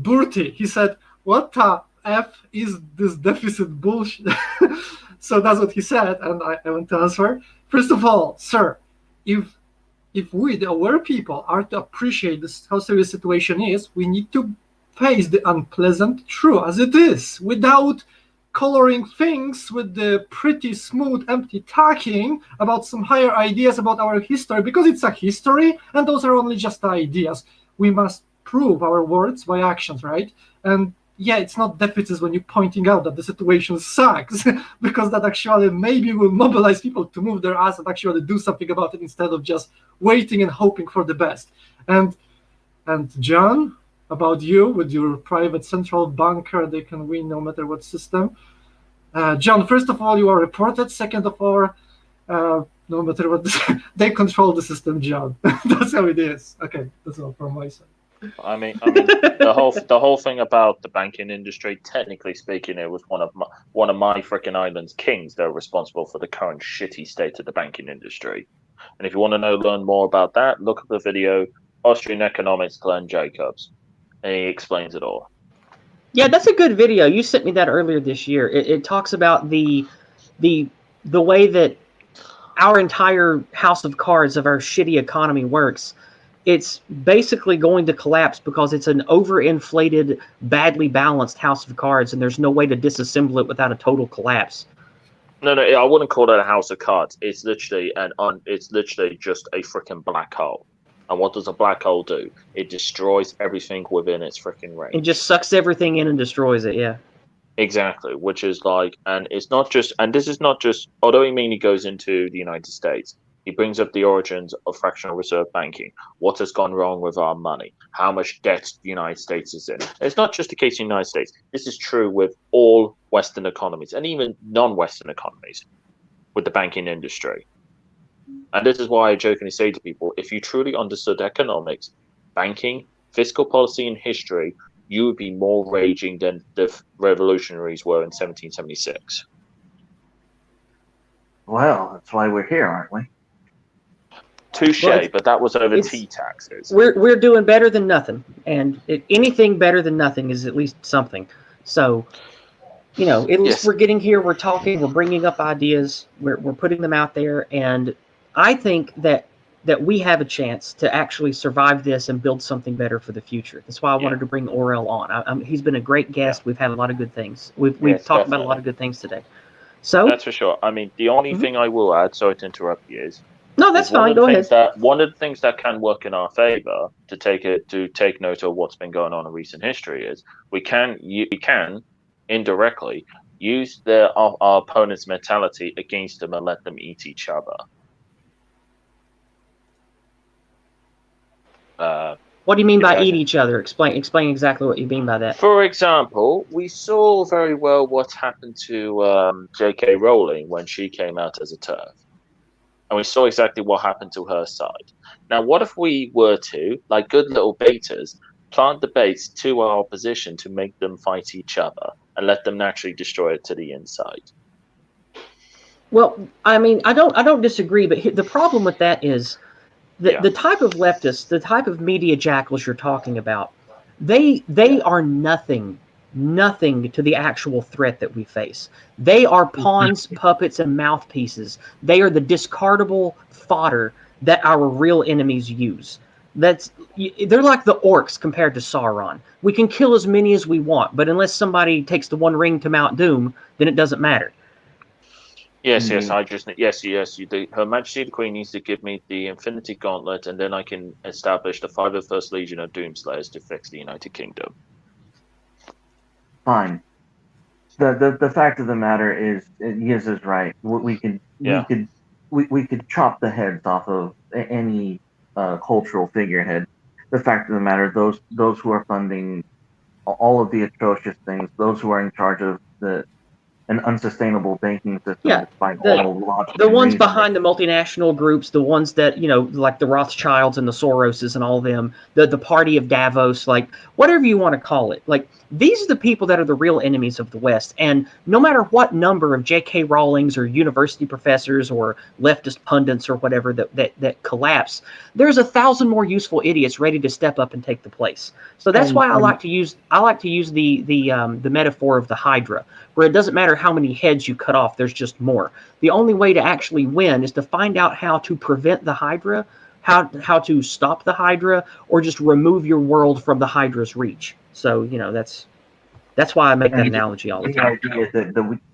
Burti, he said, "What the f is this deficit bullshit?" So that's what he said, and I want to answer. First of all, sir, if we, the aware people, are to appreciate this, how serious the situation is, we need to face the unpleasant truth as it is, without coloring things with the pretty smooth empty talking about some higher ideas about our history, because it's a history and those are only just ideas. We must prove our words by actions, right? And yeah, it's not deficits when you're pointing out that the situation sucks, because that actually maybe will mobilize people to move their ass and actually do something about it, instead of just waiting and hoping for the best. And John, about you with your private central bunker, they can win no matter what system. John, first of all, you are reported. Second of all, no matter what, they control the system, John. That's how it is. Okay, that's all from my side. I mean, the whole thing about the banking industry. Technically speaking, it was one of my freaking island's kings that are responsible for the current shitty state of the banking industry. And if you want to learn more about that, look at the video Austrian Economics Glenn Jacobs, and he explains it all. Yeah, that's a good video. You sent me that earlier this year. It talks about the way that our entire house of cards of our shitty economy works. It's basically going to collapse because it's an overinflated, badly balanced house of cards, and there's no way to disassemble it without a total collapse. No, I wouldn't call that a house of cards. It's literally it's literally just a freaking black hole. And what does a black hole do? It destroys everything within its freaking range. It just sucks everything in and destroys it. Yeah. Exactly, which is like, and it's not just, and this is not just, although he mainly goes into the United States, he brings up the origins of fractional reserve banking, what has gone wrong with our money, how much debt the United States is in. It's not just the case in the United States. This is true with all Western economies and even non-Western economies with the banking industry. And this is why I jokingly say to people, if you truly understood economics, banking, fiscal policy, and history, you would be more raging than the revolutionaries were in 1776. Well, that's why we're here, aren't we? Touche, but that was over tea taxes. We're doing better than nothing, and anything better than nothing is at least something. So, at least we're getting here, we're talking, we're bringing up ideas, we're putting them out there, and I think that we have a chance to actually survive this and build something better for the future. That's why I wanted to bring OREL on. He's been a great guest. We've had a lot of good things. We've talked about a lot of good things today. So that's for sure. I mean, the only thing I will add, sorry to interrupt you, is no, that's fine. Go ahead. One of the things that can work in our favor to take note of what's been going on in recent history is we can indirectly use our opponent's mentality against them and let them eat each other. What do you mean by eat each other? Explain exactly what you mean by that. For example, we saw very well what happened to J.K. Rowling when she came out as a TERF. And we saw exactly what happened to her side. Now, what if we were to, like good little betas, plant the baits to our opposition to make them fight each other and let them naturally destroy it to the inside? Well, I mean, I don't disagree, but the problem with that is the type of leftists, the type of media jackals you're talking about, they are nothing to the actual threat that we face. They are pawns, puppets, and mouthpieces. They are the discardable fodder that our real enemies use. They're like the orcs compared to Sauron. We can kill as many as we want, but unless somebody takes the One Ring to Mount Doom, then it doesn't matter. Yes. Her Majesty the Queen needs to give me the Infinity Gauntlet, and then I can establish the 501st Legion of Doomslayers to fix the United Kingdom. Fine. The fact of the matter is, Yiz is right. We could chop the heads off of any cultural figurehead. The fact of the matter, those who are funding all of the atrocious things, those who are in charge of an unsustainable banking system. Yeah, the ones behind the multinational groups, the ones that, like the Rothschilds and the Soroses and all of them, the party of Davos, like whatever you want to call it. Like these are the people that are the real enemies of the West. And no matter what number of J.K. Rowlings or university professors or leftist pundits or whatever that collapse, there's 1,000 more useful idiots ready to step up and take the place. So that's why I like to use the metaphor of the Hydra, where it doesn't matter how many heads you cut off, there's just more. The only way to actually win is to find out how to prevent the Hydra, how to stop the Hydra, or just remove your world from the Hydra's reach. So, that's why I make that analogy all the time.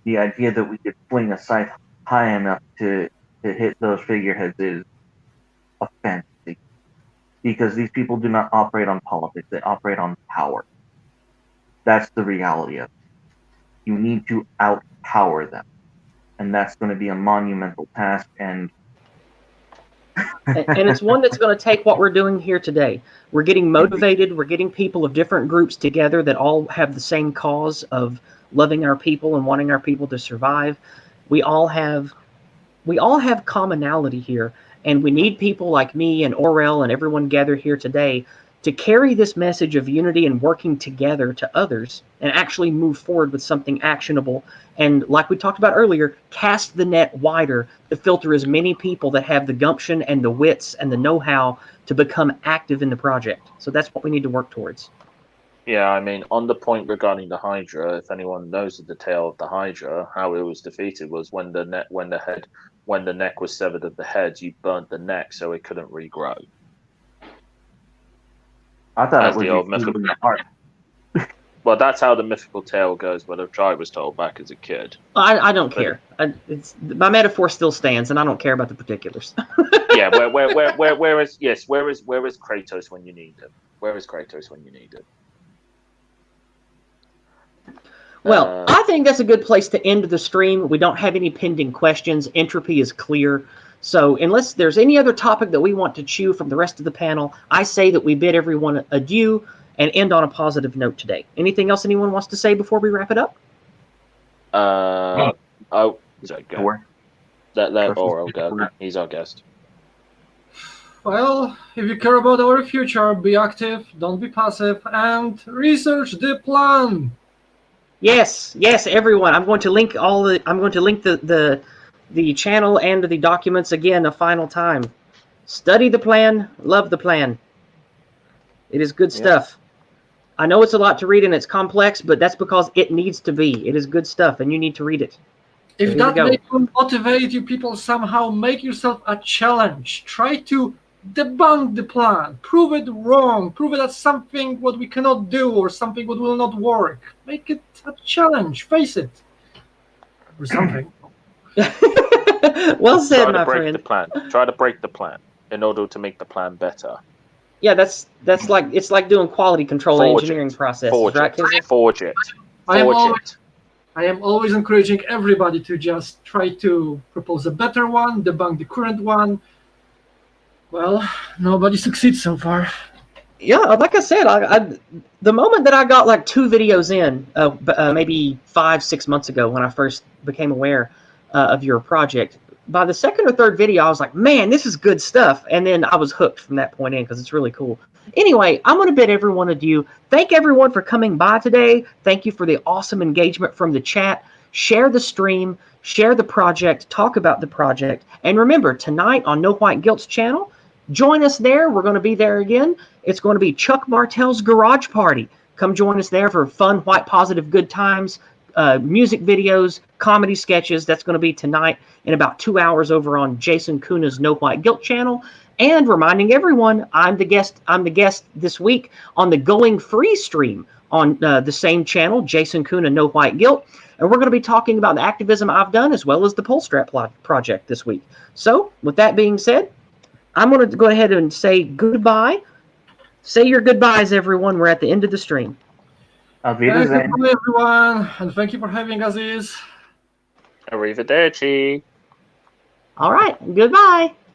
The idea that we could fling a scythe high enough to hit those figureheads is a fantasy. Because these people do not operate on politics, they operate on power. That's the reality of it. You need to outpower them. And that's going to be a monumental task. And it's one that's going to take what we're doing here today. We're getting motivated. We're getting people of different groups together that all have the same cause of loving our people and wanting our people to survive. We all have commonality here. And we need people like me and OREL and everyone gathered here today to carry this message of unity and working together to others and actually move forward with something actionable. And like we talked about earlier, cast the net wider to filter as many people that have the gumption and the wits and the know-how to become active in the project. So that's what we need to work towards. Yeah, I mean, on the point regarding the Hydra, if anyone knows the tale of the Hydra, how it was defeated was when the neck was severed of the head, you burnt the neck so it couldn't regrow. I thought As it was the old mythical. heart. Well, that's how the mythical tale goes, but I was told back as a kid. I don't care. My metaphor still stands, and I don't care about the particulars. Yeah, where is Kratos when you need him? Where is Kratos when you need him? Well, I think that's a good place to end the stream. We don't have any pending questions. Entropy is clear. So unless there's any other topic that we want to chew from the rest of the panel, I say that we bid everyone adieu and end on a positive note today. Anything else anyone wants to say before we wrap it up? Sorry, go. Let OREL go. He's our guest. Well, if you care about our future, be active, don't be passive, and research the plan. Yes, everyone. I'm going to link the channel and the documents again a final time. Study the plan, love the plan. It is good stuff. I know it's a lot to read and it's complex, but that's because it needs to be. It is good stuff, and you need to read it. If so that may motivate you people somehow, make yourself a challenge. Try to debunk the plan. Prove it wrong. Prove it as something what we cannot do or something what will not work. Make it a challenge. Face it. Or something. Well said, my friend. Try to break the plan in order to make the plan better. Yeah, that's like it's like doing quality control engineering processes, right? Forge it. I am always encouraging everybody to just try to propose a better one, debunk the current one. Well, nobody succeeds so far. Yeah, like I said, the moment that I got like 2 videos in, maybe 5-6 months ago when I first became aware of your project, by the second or third video, I was like, man, this is good stuff. And then I was hooked from that point in because it's really cool. Anyway, I'm going to bid everyone adieu. Thank everyone for coming by today. Thank you for the awesome engagement from the chat. Share the stream, share the project, talk about the project. And remember, tonight on No White Guilt's channel, join us there. We're going to be there again. It's going to be Chuck Martell's Garage Party. Come join us there for fun, white, positive, good times, music videos, comedy sketches. That's going to be tonight in about 2 hours over on Jason Kuna's No White Guilt channel. And reminding everyone, I'm the guest this week on the Going Free stream on the same channel, Jason Kuna No White Guilt. And we're going to be talking about the activism I've done as well as the Polstrat project this week. So with that being said, I'm going to go ahead and say goodbye. Say your goodbyes, everyone. We're at the end of the stream. Thank you, everyone, and thank you for having us. Arrivederci. All right. Goodbye.